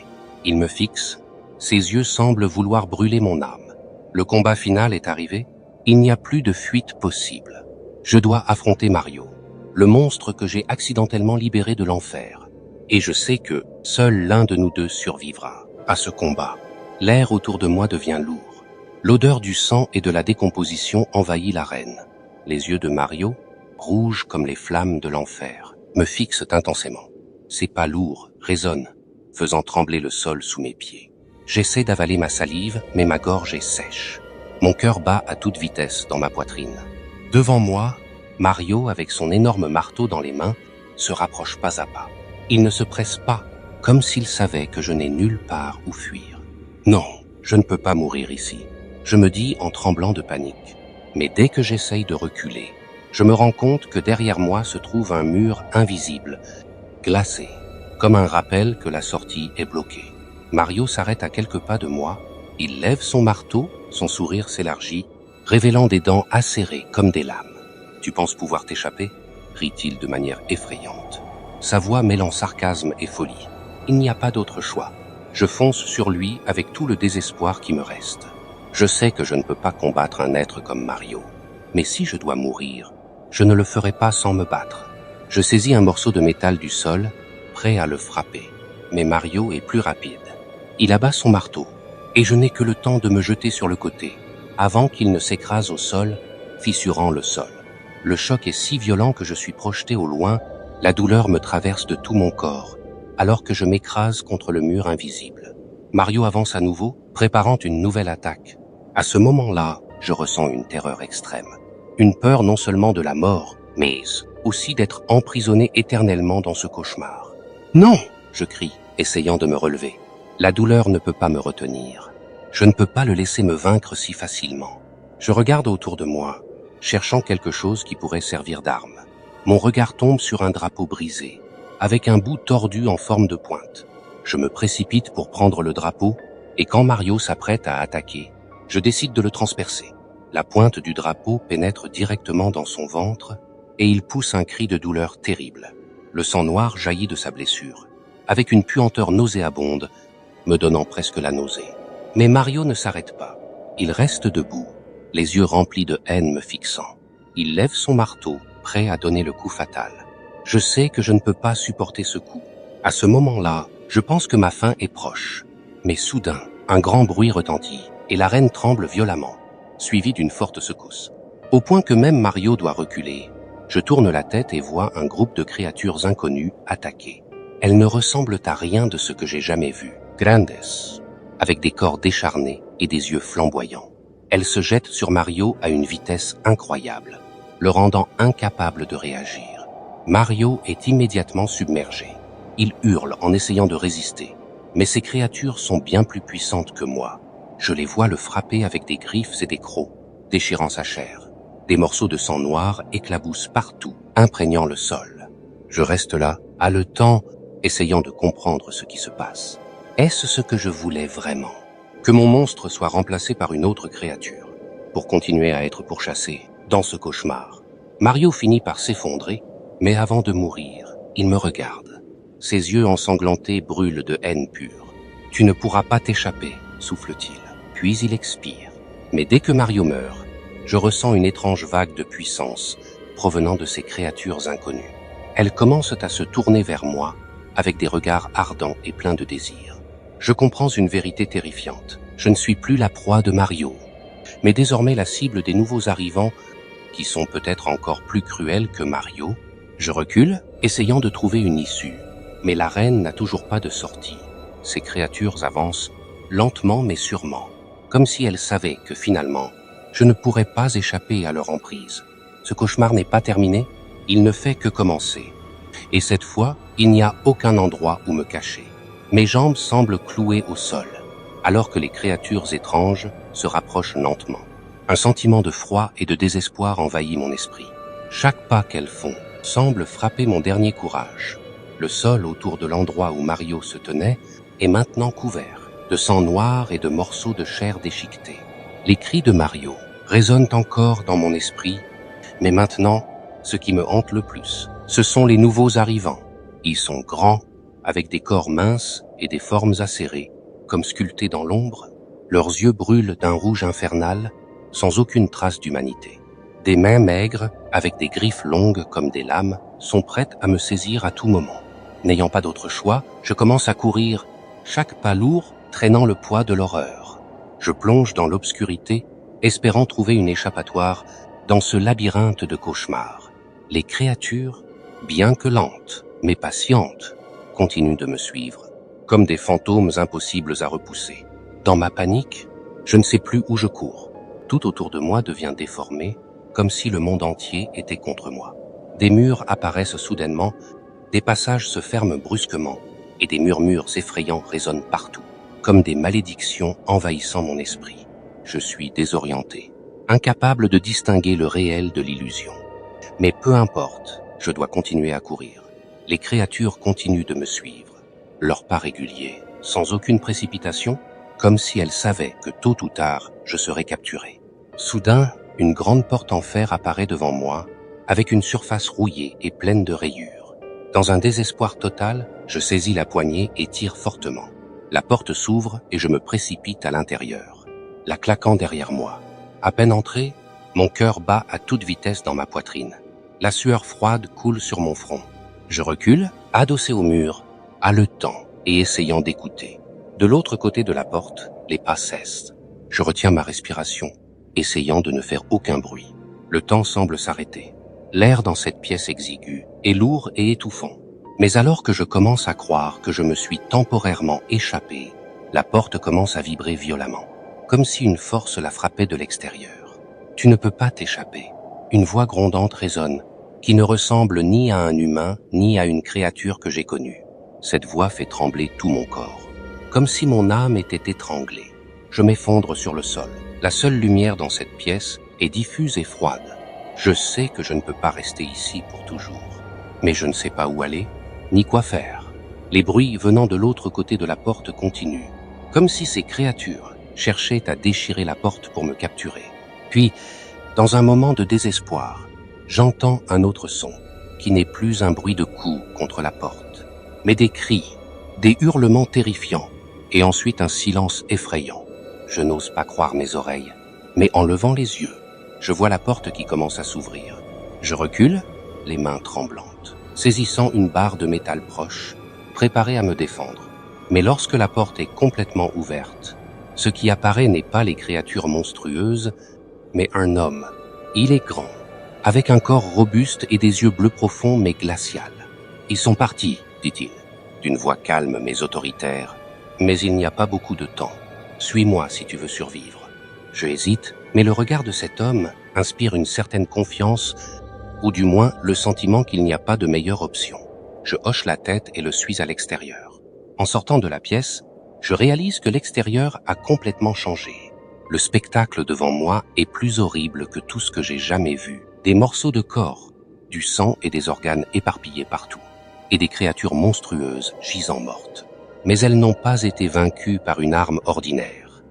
Speaker 1: Il me fixe, ses yeux semblent vouloir brûler mon âme. Le combat final est arrivé, il n'y a plus de fuite possible. Je dois affronter Mario, le monstre que j'ai accidentellement libéré de l'enfer. Et je sais que seul l'un de nous deux survivra à ce combat. L'air autour de moi devient lourd. L'odeur du sang et de la décomposition envahit l'arène. Les yeux de Mario, rouges comme les flammes de l'enfer, me fixent intensément. Ses pas lourds résonnent, faisant trembler le sol sous mes pieds. J'essaie d'avaler ma salive, mais ma gorge est sèche. Mon cœur bat à toute vitesse dans ma poitrine. Devant moi, Mario, avec son énorme marteau dans les mains, se rapproche pas à pas. Il ne se presse pas, comme s'il savait que je n'ai nulle part où fuir. Non, je ne peux pas mourir ici. Je me dis en tremblant de panique. Mais dès que j'essaye de reculer, je me rends compte que derrière moi se trouve un mur invisible, glacé, comme un rappel que la sortie est bloquée. Mario s'arrête à quelques pas de moi, il lève son marteau, son sourire s'élargit, révélant des dents acérées comme des lames. « Tu penses pouvoir t'échapper » rit-il de manière effrayante. Sa voix mêlant sarcasme et folie. Il n'y a pas d'autre choix. Je fonce sur lui avec tout le désespoir qui me reste. Je sais que je ne peux pas combattre un être comme Mario. Mais si je dois mourir, je ne le ferai pas sans me battre. Je saisis un morceau de métal du sol, prêt à le frapper. Mais Mario est plus rapide. Il abat son marteau, et je n'ai que le temps de me jeter sur le côté, avant qu'il ne s'écrase au sol, fissurant le sol. Le choc est si violent que je suis projeté au loin, la douleur me traverse de tout mon corps, alors que je m'écrase contre le mur invisible. Mario avance à nouveau, préparant une nouvelle attaque. À ce moment-là, je ressens une terreur extrême. Une peur non seulement de la mort, mais aussi d'être emprisonné éternellement dans ce cauchemar. « Non !» je crie, essayant de me relever. La douleur ne peut pas me retenir. Je ne peux pas le laisser me vaincre si facilement. Je regarde autour de moi, cherchant quelque chose qui pourrait servir d'arme. Mon regard tombe sur un drapeau brisé, avec un bout tordu en forme de pointe. Je me précipite pour prendre le drapeau, et quand Mario s'apprête à attaquer, je décide de le transpercer. La pointe du drapeau pénètre directement dans son ventre, et il pousse un cri de douleur terrible. Le sang noir jaillit de sa blessure, avec une puanteur nauséabonde, me donnant presque la nausée. Mais Mario ne s'arrête pas. Il reste debout, les yeux remplis de haine me fixant. Il lève son marteau, prêt à donner le coup fatal. Je sais que je ne peux pas supporter ce coup. À ce moment-là, je pense que ma fin est proche. Mais soudain, un grand bruit retentit, et l'arène tremble violemment, suivie d'une forte secousse. Au point que même Mario doit reculer, je tourne la tête et vois un groupe de créatures inconnues attaquer. Elles ne ressemblent à rien de ce que j'ai jamais vu. Grandes, avec des corps décharnés et des yeux flamboyants. Elles se jettent sur Mario à une vitesse incroyable, le rendant incapable de réagir. Mario est immédiatement submergé. Il hurle en essayant de résister, mais ces créatures sont bien plus puissantes que moi. Je les vois le frapper avec des griffes et des crocs, déchirant sa chair. Des morceaux de sang noir éclaboussent partout, imprégnant le sol. Je reste là, haletant, essayant de comprendre ce qui se passe. Est-ce ce que je voulais vraiment? Que mon monstre soit remplacé par une autre créature, pour continuer à être pourchassé dans ce cauchemar. Mario finit par s'effondrer, mais avant de mourir, il me regarde. Ses yeux ensanglantés brûlent de haine pure. « Tu ne pourras pas t'échapper », souffle-t-il. Puis il expire. Mais dès que Mario meurt, je ressens une étrange vague de puissance provenant de ces créatures inconnues. Elles commencent à se tourner vers moi avec des regards ardents et pleins de désir. Je comprends une vérité terrifiante. Je ne suis plus la proie de Mario, mais désormais la cible des nouveaux arrivants qui sont peut-être encore plus cruels que Mario. Je recule, essayant de trouver une issue. Mais l'arène n'a toujours pas de sortie. Ces créatures avancent lentement mais sûrement, comme si elles savaient que finalement, je ne pourrais pas échapper à leur emprise. Ce cauchemar n'est pas terminé, il ne fait que commencer. Et cette fois, il n'y a aucun endroit où me cacher. Mes jambes semblent clouées au sol, alors que les créatures étranges se rapprochent lentement. Un sentiment de froid et de désespoir envahit mon esprit. Chaque pas qu'elles font semble frapper mon dernier courage. Le sol autour de l'endroit où Mario se tenait est maintenant couvert de sang noir et de morceaux de chair déchiquetés. Les cris de Mario résonnent encore dans mon esprit, mais maintenant, ce qui me hante le plus, ce sont les nouveaux arrivants. Ils sont grands, avec des corps minces et des formes acérées, comme sculptés dans l'ombre. Leurs yeux brûlent d'un rouge infernal, sans aucune trace d'humanité. Des mains maigres, avec des griffes longues comme des lames, sont prêtes à me saisir à tout moment. N'ayant pas d'autre choix, je commence à courir, chaque pas lourd traînant le poids de l'horreur. Je plonge dans l'obscurité, espérant trouver une échappatoire dans ce labyrinthe de cauchemars. Les créatures, bien que lentes, mais patientes, continuent de me suivre, comme des fantômes impossibles à repousser. Dans ma panique, je ne sais plus où je cours. Tout autour de moi devient déformé, comme si le monde entier était contre moi. Des murs apparaissent soudainement, des passages se ferment brusquement, et des murmures effrayants résonnent partout, comme des malédictions envahissant mon esprit. Je suis désorienté, incapable de distinguer le réel de l'illusion. Mais peu importe, je dois continuer à courir. Les créatures continuent de me suivre, leurs pas réguliers, sans aucune précipitation, comme si elles savaient que tôt ou tard, je serais capturé. Soudain, une grande porte en fer apparaît devant moi, avec une surface rouillée et pleine de rayures. Dans un désespoir total, je saisis la poignée et tire fortement. La porte s'ouvre et je me précipite à l'intérieur, la claquant derrière moi. À peine entré, mon cœur bat à toute vitesse dans ma poitrine. La sueur froide coule sur mon front. Je recule, adossé au mur, haletant et essayant d'écouter. De l'autre côté de la porte, les pas cessent. Je retiens ma respiration, essayant de ne faire aucun bruit. Le temps semble s'arrêter. L'air dans cette pièce exiguë est lourd et étouffant. Mais alors que je commence à croire que je me suis temporairement échappé, la porte commence à vibrer violemment, comme si une force la frappait de l'extérieur. Tu ne peux pas t'échapper. Une voix grondante résonne, qui ne ressemble ni à un humain, ni à une créature que j'ai connue. Cette voix fait trembler tout mon corps, comme si mon âme était étranglée. Je m'effondre sur le sol. La seule lumière dans cette pièce est diffuse et froide. Je sais que je ne peux pas rester ici pour toujours. Mais je ne sais pas où aller, ni quoi faire. Les bruits venant de l'autre côté de la porte continuent, comme si ces créatures cherchaient à déchirer la porte pour me capturer. Puis, dans un moment de désespoir, j'entends un autre son, qui n'est plus un bruit de coups contre la porte, mais des cris, des hurlements terrifiants, et ensuite un silence effrayant. Je n'ose pas croire mes oreilles, mais en levant les yeux, je vois la porte qui commence à s'ouvrir. Je recule, les mains tremblantes, saisissant une barre de métal proche, préparé à me défendre. Mais lorsque la porte est complètement ouverte, ce qui apparaît n'est pas les créatures monstrueuses, mais un homme. Il est grand, avec un corps robuste et des yeux bleus profonds mais glacial. « Ils sont partis, dit-il, d'une voix calme mais autoritaire. Mais il n'y a pas beaucoup de temps. Suis-moi si tu veux survivre. » Je hésite, mais le regard de cet homme inspire une certaine confiance, ou du moins le sentiment qu'il n'y a pas de meilleure option. Je hoche la tête et le suis à l'extérieur. En sortant de la pièce, je réalise que l'extérieur a complètement changé. Le spectacle devant moi est plus horrible que tout ce que j'ai jamais vu. Des morceaux de corps, du sang et des organes éparpillés partout, et des créatures monstrueuses gisant mortes. Mais elles n'ont pas été vaincues par une arme ordinaire.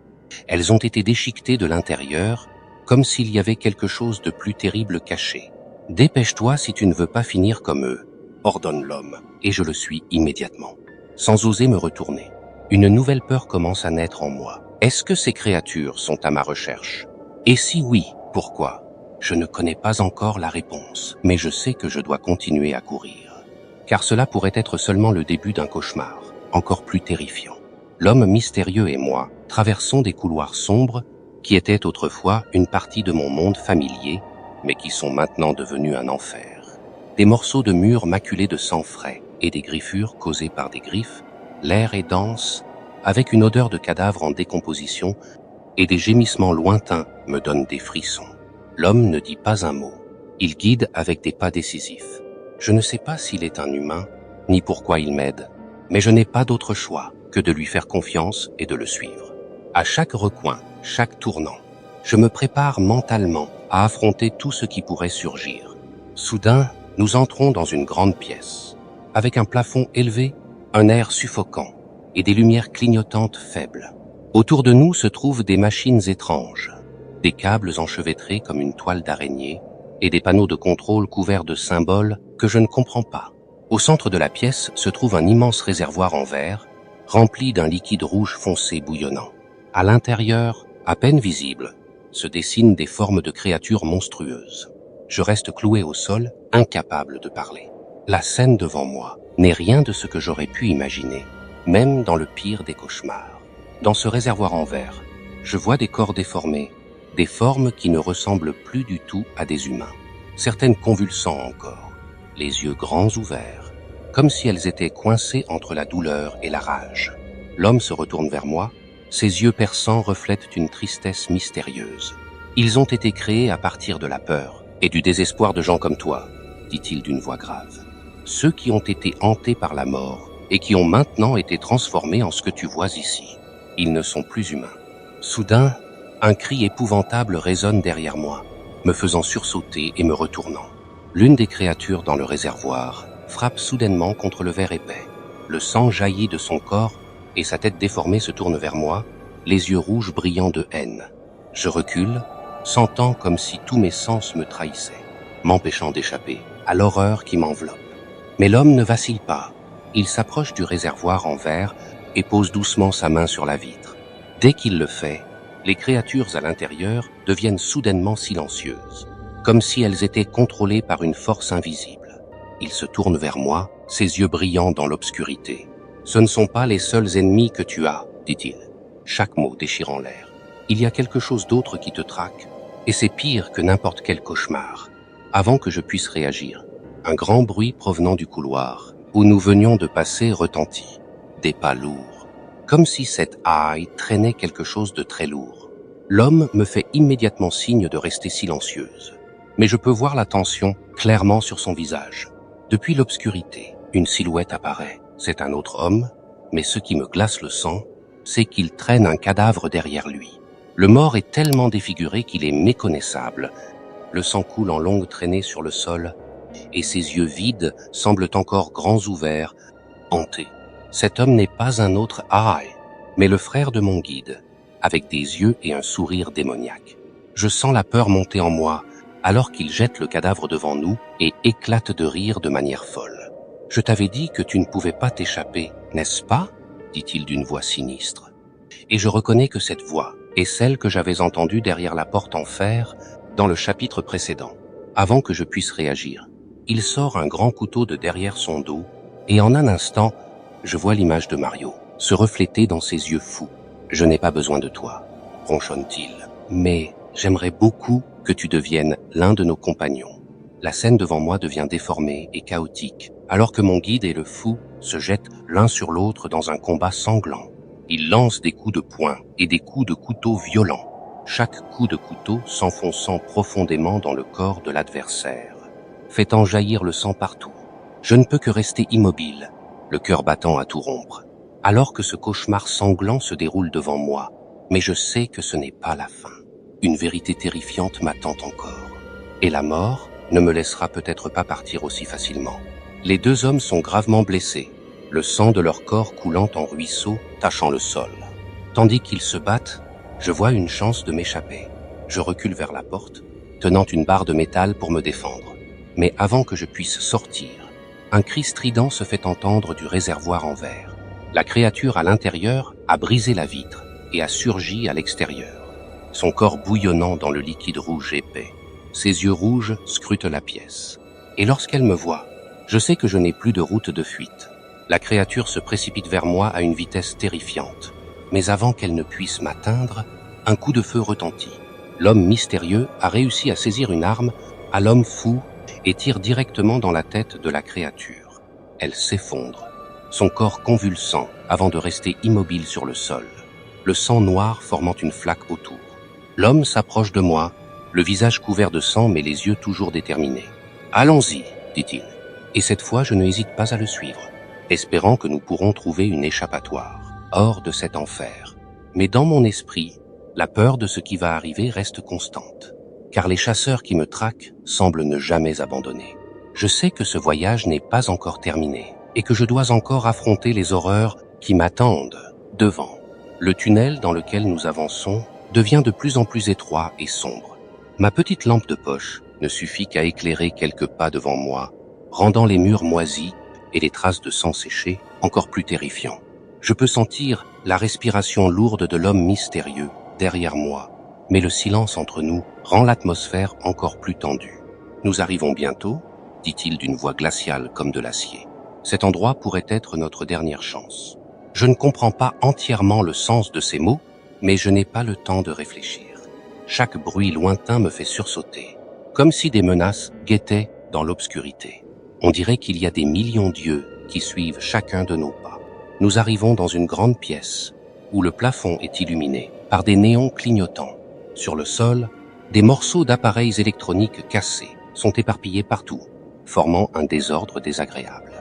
Speaker 1: Elles ont été déchiquetées de l'intérieur, comme s'il y avait quelque chose de plus terrible caché. « Dépêche-toi si tu ne veux pas finir comme eux », ordonne l'homme, et je le suis immédiatement, sans oser me retourner. Une nouvelle peur commence à naître en moi. Est-ce que ces créatures sont à ma recherche? Et si oui, pourquoi? Je ne connais pas encore la réponse, mais je sais que je dois continuer à courir. Car cela pourrait être seulement le début d'un cauchemar, encore plus terrifiant. L'homme mystérieux et moi traversons des couloirs sombres qui étaient autrefois une partie de mon monde familier, mais qui sont maintenant devenus un enfer. Des morceaux de murs maculés de sang frais et des griffures causées par des griffes. L'air est dense, avec une odeur de cadavre en décomposition, et des gémissements lointains me donnent des frissons. L'homme ne dit pas un mot. Il guide avec des pas décisifs. Je ne sais pas s'il est un humain, ni pourquoi il m'aide, mais je n'ai pas d'autre choix que de lui faire confiance et de le suivre. À chaque recoin, chaque tournant, je me prépare mentalement à affronter tout ce qui pourrait surgir. Soudain, nous entrons dans une grande pièce, avec un plafond élevé, un air suffocant, et des lumières clignotantes faibles. Autour de nous se trouvent des machines étranges, des câbles enchevêtrés comme une toile d'araignée et des panneaux de contrôle couverts de symboles que je ne comprends pas. Au centre de la pièce se trouve un immense réservoir en verre, rempli d'un liquide rouge foncé bouillonnant. À l'intérieur, à peine visible, se dessinent des formes de créatures monstrueuses. Je reste cloué au sol, incapable de parler. La scène devant moi n'est rien de ce que j'aurais pu imaginer, même dans le pire des cauchemars. Dans ce réservoir en verre, je vois des corps déformés, des formes qui ne ressemblent plus du tout à des humains. Certaines convulsant encore, les yeux grands ouverts, comme si elles étaient coincées entre la douleur et la rage. L'homme se retourne vers moi, ses yeux perçants reflètent une tristesse mystérieuse. Ils ont été créés à partir de la peur et du désespoir de gens comme toi, dit-il d'une voix grave. Ceux qui ont été hantés par la mort et qui ont maintenant été transformés en ce que tu vois ici. Ils ne sont plus humains. Soudain, un cri épouvantable résonne derrière moi, me faisant sursauter et me retournant. L'une des créatures dans le réservoir frappe soudainement contre le verre épais. Le sang jaillit de son corps et sa tête déformée se tourne vers moi, les yeux rouges brillants de haine. Je recule, sentant comme si tous mes sens me trahissaient, m'empêchant d'échapper à l'horreur qui m'enveloppe. Mais l'homme ne vacille pas. Il s'approche du réservoir en verre et pose doucement sa main sur la vitre. Dès qu'il le fait, les créatures à l'intérieur deviennent soudainement silencieuses, comme si elles étaient contrôlées par une force invisible. Il se tourne vers moi, ses yeux brillants dans l'obscurité. « Ce ne sont pas les seuls ennemis que tu as, dit-il, chaque mot déchirant l'air. Il y a quelque chose d'autre qui te traque, et c'est pire que n'importe quel cauchemar. » Avant que je puisse réagir, un grand bruit provenant du couloir, où nous venions de passer, retentit. Des pas lourds, comme si cette haie traînait quelque chose de très lourd. L'homme me fait immédiatement signe de rester silencieuse, mais je peux voir la tension clairement sur son visage. Depuis l'obscurité, une silhouette apparaît. C'est un autre homme, mais ce qui me glace le sang, c'est qu'il traîne un cadavre derrière lui. Le mort est tellement défiguré qu'il est méconnaissable. Le sang coule en longues traînées sur le sol, et ses yeux vides semblent encore grands ouverts, hantés. Cet homme n'est pas un autre Ahaï, mais le frère de mon guide, avec des yeux et un sourire démoniaque. Je sens la peur monter en moi, alors qu'il jette le cadavre devant nous et éclate de rire de manière folle. « Je t'avais dit que tu ne pouvais pas t'échapper, n'est-ce pas ?» dit-il d'une voix sinistre. Et je reconnais que cette voix est celle que j'avais entendue derrière la porte en fer dans le chapitre précédent. Avant que je puisse réagir, il sort un grand couteau de derrière son dos et en un instant, je vois l'image de Mario se refléter dans ses yeux fous. « Je n'ai pas besoin de toi, » ronchonne-t-il, « mais j'aimerais beaucoup que tu deviennes l'un de nos compagnons. » La scène devant moi devient déformée et chaotique, alors que mon guide et le fou se jettent l'un sur l'autre dans un combat sanglant. Ils lancent des coups de poing et des coups de couteau violents, chaque coup de couteau s'enfonçant profondément dans le corps de l'adversaire, fait jaillir le sang partout. Je ne peux que rester immobile, le cœur battant à tout rompre, alors que ce cauchemar sanglant se déroule devant moi, mais je sais que ce n'est pas la fin. Une vérité terrifiante m'attend encore, et la mort ne me laissera peut-être pas partir aussi facilement. Les deux hommes sont gravement blessés, le sang de leur corps coulant en ruisseaux, tachant le sol. Tandis qu'ils se battent, je vois une chance de m'échapper. Je recule vers la porte, tenant une barre de métal pour me défendre. Mais avant que je puisse sortir, un cri strident se fait entendre du réservoir en verre. La créature à l'intérieur a brisé la vitre et a surgi à l'extérieur, son corps bouillonnant dans le liquide rouge épais. Ses yeux rouges scrutent la pièce. Et lorsqu'elle me voit, je sais que je n'ai plus de route de fuite. La créature se précipite vers moi à une vitesse terrifiante. Mais avant qu'elle ne puisse m'atteindre, un coup de feu retentit. L'homme mystérieux a réussi à saisir une arme à l'homme fou et tire directement dans la tête de la créature. Elle s'effondre, son corps convulsant avant de rester immobile sur le sol, le sang noir formant une flaque autour. L'homme s'approche de moi, le visage couvert de sang mais les yeux toujours déterminés. « Allons-y, » dit-il. Et cette fois, je n'hésite pas à le suivre, espérant que nous pourrons trouver une échappatoire, hors de cet enfer. Mais dans mon esprit, la peur de ce qui va arriver reste constante, car les chasseurs qui me traquent semblent ne jamais abandonner. Je sais que ce voyage n'est pas encore terminé, et que je dois encore affronter les horreurs qui m'attendent devant. Le tunnel dans lequel nous avançons devient de plus en plus étroit et sombre. Ma petite lampe de poche ne suffit qu'à éclairer quelques pas devant moi, rendant les murs moisis et les traces de sang séché encore plus terrifiants. Je peux sentir la respiration lourde de l'homme mystérieux derrière moi, mais le silence entre nous rend l'atmosphère encore plus tendue. « Nous arrivons bientôt ?» dit-il d'une voix glaciale comme de l'acier. Cet endroit pourrait être notre dernière chance. Je ne comprends pas entièrement le sens de ces mots, mais je n'ai pas le temps de réfléchir. Chaque bruit lointain me fait sursauter, comme si des menaces guettaient dans l'obscurité. On dirait qu'il y a des millions d'yeux qui suivent chacun de nos pas. Nous arrivons dans une grande pièce où le plafond est illuminé par des néons clignotants. Sur le sol, des morceaux d'appareils électroniques cassés sont éparpillés partout, formant un désordre désagréable.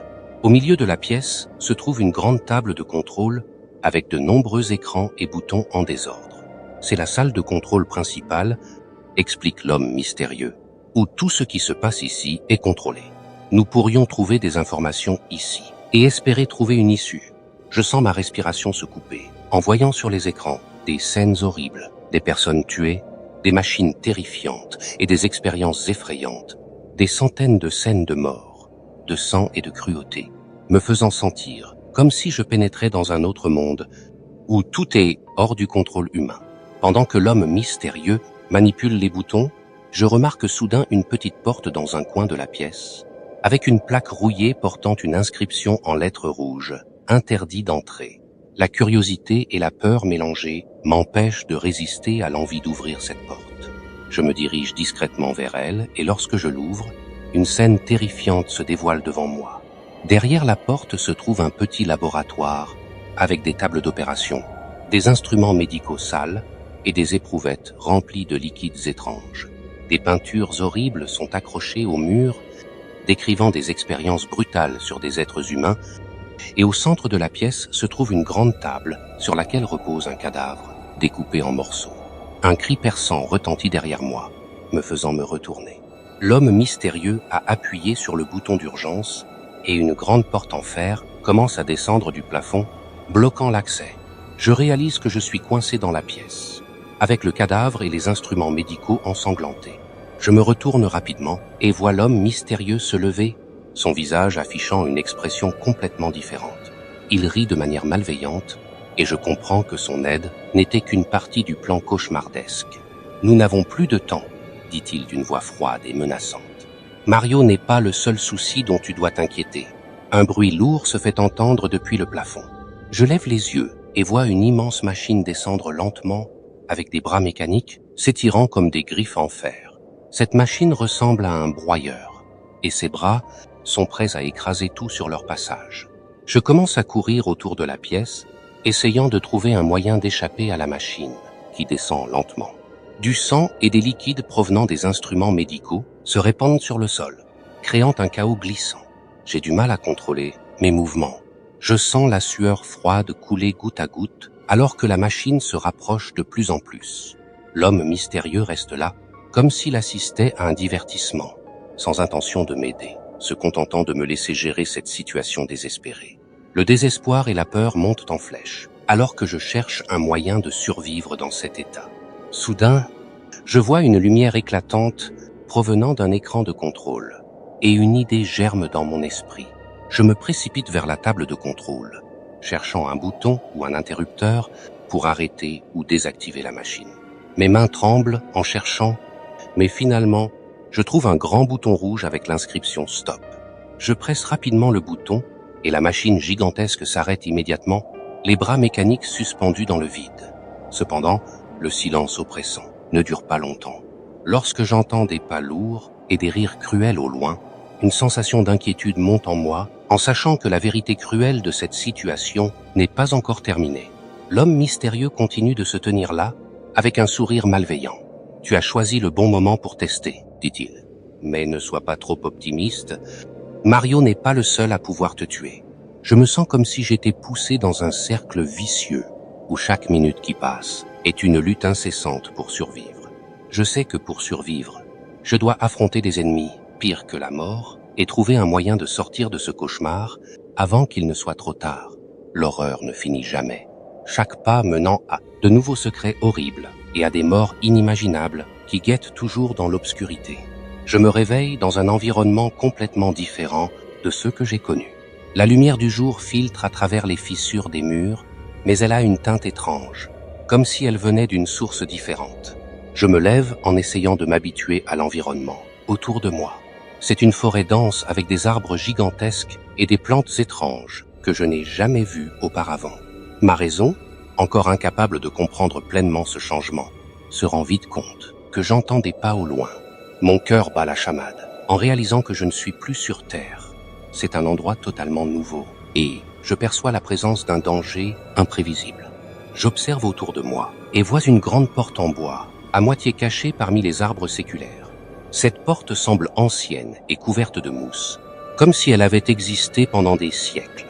Speaker 1: Au milieu de la pièce se trouve une grande table de contrôle avec de nombreux écrans et boutons en désordre. C'est la salle de contrôle principale, explique l'homme mystérieux, où tout ce qui se passe ici est contrôlé. Nous pourrions trouver des informations ici et espérer trouver une issue. Je sens ma respiration se couper en voyant sur les écrans des scènes horribles, des personnes tuées, des machines terrifiantes et des expériences effrayantes, des centaines de scènes de mort, de sang et de cruauté, me faisant sentir comme si je pénétrais dans un autre monde où tout est hors du contrôle humain. Pendant que l'homme mystérieux manipule les boutons, je remarque soudain une petite porte dans un coin de la pièce, avec une plaque rouillée portant une inscription en lettres rouges, interdit d'entrer. La curiosité et la peur mélangées m'empêchent de résister à l'envie d'ouvrir cette porte. Je me dirige discrètement vers elle et lorsque je l'ouvre, une scène terrifiante se dévoile devant moi. Derrière la porte se trouve un petit laboratoire avec des tables d'opération, des instruments médicaux sales et des éprouvettes remplies de liquides étranges. Des peintures horribles sont accrochées au mur, décrivant des expériences brutales sur des êtres humains, et au centre de la pièce se trouve une grande table sur laquelle repose un cadavre, découpé en morceaux. Un cri perçant retentit derrière moi, me faisant me retourner. L'homme mystérieux a appuyé sur le bouton d'urgence et une grande porte en fer commence à descendre du plafond, bloquant l'accès. Je réalise que je suis coincé dans la pièce, avec le cadavre et les instruments médicaux ensanglantés. Je me retourne rapidement et vois l'homme mystérieux se lever, son visage affichant une expression complètement différente. Il rit de manière malveillante et je comprends que son aide n'était qu'une partie du plan cauchemardesque. « Nous n'avons plus de temps », dit-il d'une voix froide et menaçante. « Mario n'est pas le seul souci dont tu dois t'inquiéter. » Un bruit lourd se fait entendre depuis le plafond. Je lève les yeux et vois une immense machine descendre lentement avec des bras mécaniques s'étirant comme des griffes en fer. Cette machine ressemble à un broyeur et ses bras sont prêts à écraser tout sur leur passage. Je commence à courir autour de la pièce, essayant de trouver un moyen d'échapper à la machine qui descend lentement. Du sang et des liquides provenant des instruments médicaux se répandent sur le sol, créant un chaos glissant. J'ai du mal à contrôler mes mouvements. Je sens la sueur froide couler goutte à goutte alors que la machine se rapproche de plus en plus. L'homme mystérieux reste là, comme s'il assistait à un divertissement, sans intention de m'aider, se contentant de me laisser gérer cette situation désespérée. Le désespoir et la peur montent en flèche, alors que je cherche un moyen de survivre dans cet état. Soudain, je vois une lumière éclatante provenant d'un écran de contrôle, et une idée germe dans mon esprit. Je me précipite vers la table de contrôle, cherchant un bouton ou un interrupteur pour arrêter ou désactiver la machine. Mes mains tremblent en cherchant, mais finalement, je trouve un grand bouton rouge avec l'inscription « Stop ». Je presse rapidement le bouton et la machine gigantesque s'arrête immédiatement, les bras mécaniques suspendus dans le vide. Cependant, le silence oppressant ne dure pas longtemps. Lorsque j'entends des pas lourds et des rires cruels au loin, une sensation d'inquiétude monte en moi en sachant que la vérité cruelle de cette situation n'est pas encore terminée. L'homme mystérieux continue de se tenir là avec un sourire malveillant. « Tu as choisi le bon moment pour tester », dit-il. « Mais ne sois pas trop optimiste. Mario n'est pas le seul à pouvoir te tuer. Je me sens comme si j'étais poussé dans un cercle vicieux où chaque minute qui passe est une lutte incessante pour survivre. Je sais que pour survivre, je dois affronter des ennemis pires que la mort et trouver un moyen de sortir de ce cauchemar avant qu'il ne soit trop tard. l'horreur ne finit jamais. Chaque pas menant à de nouveaux secrets horribles et à des morts inimaginables qui guettent toujours dans l'obscurité. Je me réveille dans un environnement complètement différent de ceux que j'ai connus. La lumière du jour filtre à travers les fissures des murs, mais elle a une teinte étrange, comme si elle venait d'une source différente. Je me lève en essayant de m'habituer à l'environnement autour de moi. C'est une forêt dense avec des arbres gigantesques et des plantes étranges que je n'ai jamais vues auparavant. Ma raison, encore incapable de comprendre pleinement ce changement, se rend vite compte que j'entends des pas au loin. Mon cœur bat la chamade en réalisant que je ne suis plus sur Terre. C'est un endroit totalement nouveau et je perçois la présence d'un danger imprévisible. J'observe autour de moi et vois une grande porte en bois, à moitié cachée parmi les arbres séculaires. Cette porte semble ancienne et couverte de mousse, comme si elle avait existé pendant des siècles.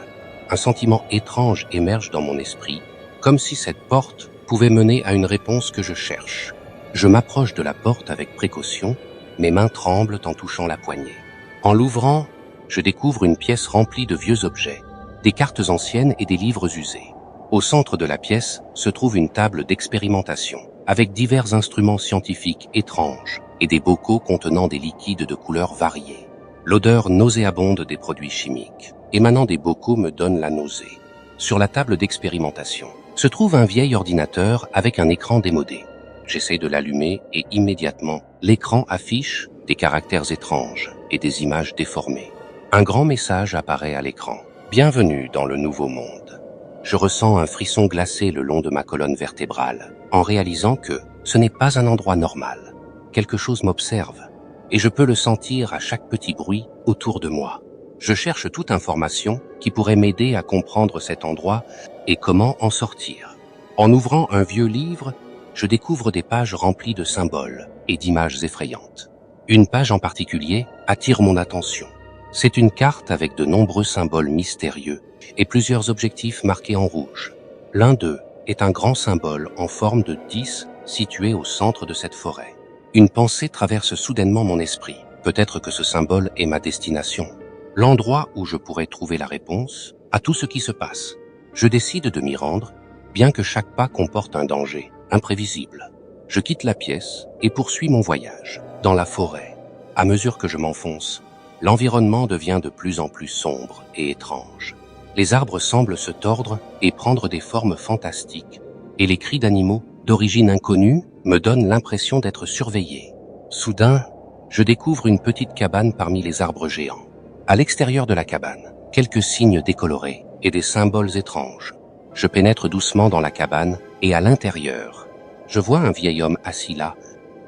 Speaker 1: Un sentiment étrange émerge dans mon esprit, comme si cette porte pouvait mener à une réponse que je cherche. Je m'approche de la porte avec précaution, mes mains tremblent en touchant la poignée. En l'ouvrant, je découvre une pièce remplie de vieux objets, des cartes anciennes et des livres usés. Au centre de la pièce se trouve une table d'expérimentation, avec divers instruments scientifiques étranges et des bocaux contenant des liquides de couleurs variées. L'odeur nauséabonde des produits chimiques émanant des bocaux me donne la nausée. Sur la table d'expérimentation se trouve un vieil ordinateur avec un écran démodé. J'essaie de l'allumer et immédiatement, l'écran affiche des caractères étranges et des images déformées. Un grand message apparaît à l'écran. Bienvenue dans le nouveau monde. Je ressens un frisson glacé le long de ma colonne vertébrale, en réalisant que ce n'est pas un endroit normal. Quelque chose m'observe, et je peux le sentir à chaque petit bruit autour de moi. Je cherche toute information qui pourrait m'aider à comprendre cet endroit et comment en sortir. En ouvrant un vieux livre, je découvre des pages remplies de symboles et d'images effrayantes. Une page en particulier attire mon attention. C'est une carte avec de nombreux symboles mystérieux et plusieurs objectifs marqués en rouge. L'un d'eux est un grand symbole en forme de 10 situé au centre de cette forêt. Une pensée traverse soudainement mon esprit. Peut-être que ce symbole est ma destination. L'endroit où je pourrais trouver la réponse à tout ce qui se passe. Je décide de m'y rendre, bien que chaque pas comporte un danger imprévisible. Je quitte la pièce et poursuis mon voyage. Dans la forêt, à mesure que je m'enfonce, l'environnement devient de plus en plus sombre et étrange. Les arbres semblent se tordre et prendre des formes fantastiques, et les cris d'animaux d'origine inconnue me donnent l'impression d'être surveillé. Soudain, je découvre une petite cabane parmi les arbres géants. À l'extérieur de la cabane, quelques signes décolorés et des symboles étranges. Je pénètre doucement dans la cabane et à l'intérieur, je vois un vieil homme assis là,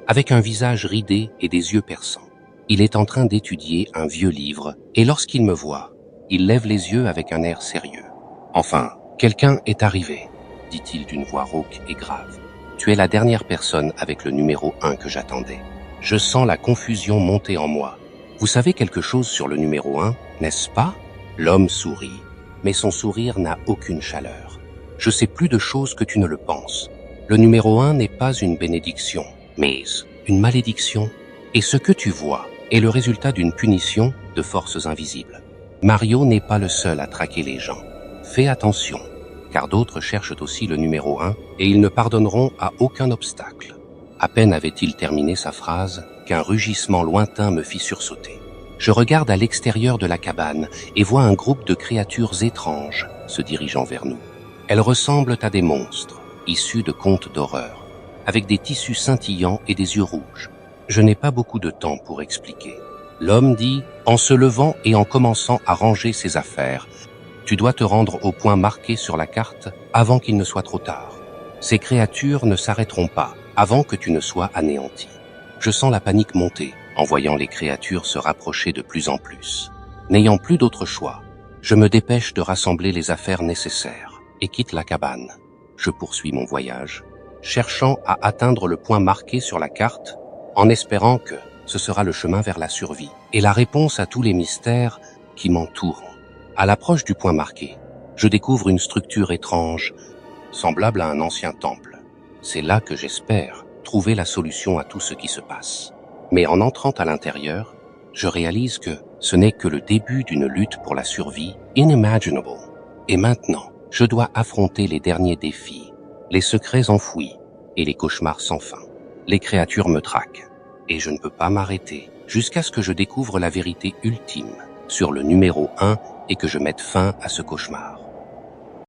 Speaker 1: avec un visage ridé et des yeux perçants. Il est en train d'étudier un vieux livre et lorsqu'il me voit, il lève les yeux avec un air sérieux. « Enfin, quelqu'un est arrivé, » dit-il d'une voix rauque et grave. « Tu es la dernière personne avec le numéro 1 que j'attendais. » Je sens la confusion monter en moi. « Vous savez quelque chose sur le numéro 1, n'est-ce pas ?» L'homme sourit, mais son sourire n'a aucune chaleur. « Je sais plus de choses que tu ne le penses. Le numéro 1 n'est pas une bénédiction, mais une malédiction. Et ce que tu vois est le résultat d'une punition de forces invisibles. Mario n'est pas le seul à traquer les gens. Fais attention, car d'autres cherchent aussi le numéro 1 et ils ne pardonneront à aucun obstacle. » À peine avait-il terminé sa phrase qu'un rugissement lointain me fit sursauter. Je regarde à l'extérieur de la cabane et vois un groupe de créatures étranges se dirigeant vers nous. Elles ressemblent à des monstres, issus de contes d'horreur, avec des tissus scintillants et des yeux rouges. Je n'ai pas beaucoup de temps pour expliquer. L'homme dit, en se levant et en commençant à ranger ses affaires, « Tu dois te rendre au point marqué sur la carte avant qu'il ne soit trop tard. Ces créatures ne s'arrêteront pas avant que tu ne sois anéanti. » Je sens la panique monter en voyant les créatures se rapprocher de plus en plus. N'ayant plus d'autre choix, je me dépêche de rassembler les affaires nécessaires et quitte la cabane. Je poursuis mon voyage, cherchant à atteindre le point marqué sur la carte en espérant que ce sera le chemin vers la survie et la réponse à tous les mystères qui m'entourent. À l'approche du point marqué, je découvre une structure étrange, semblable à un ancien temple. C'est là que j'espère trouver la solution à tout ce qui se passe. Mais en entrant à l'intérieur, je réalise que ce n'est que le début d'une lutte pour la survie inimaginable. Et maintenant, Je dois affronter les derniers défis, les secrets enfouis et les cauchemars sans fin. Les créatures me traquent et je ne peux pas m'arrêter jusqu'à ce que je découvre la vérité ultime sur le numéro 1 et que je mette fin à ce cauchemar.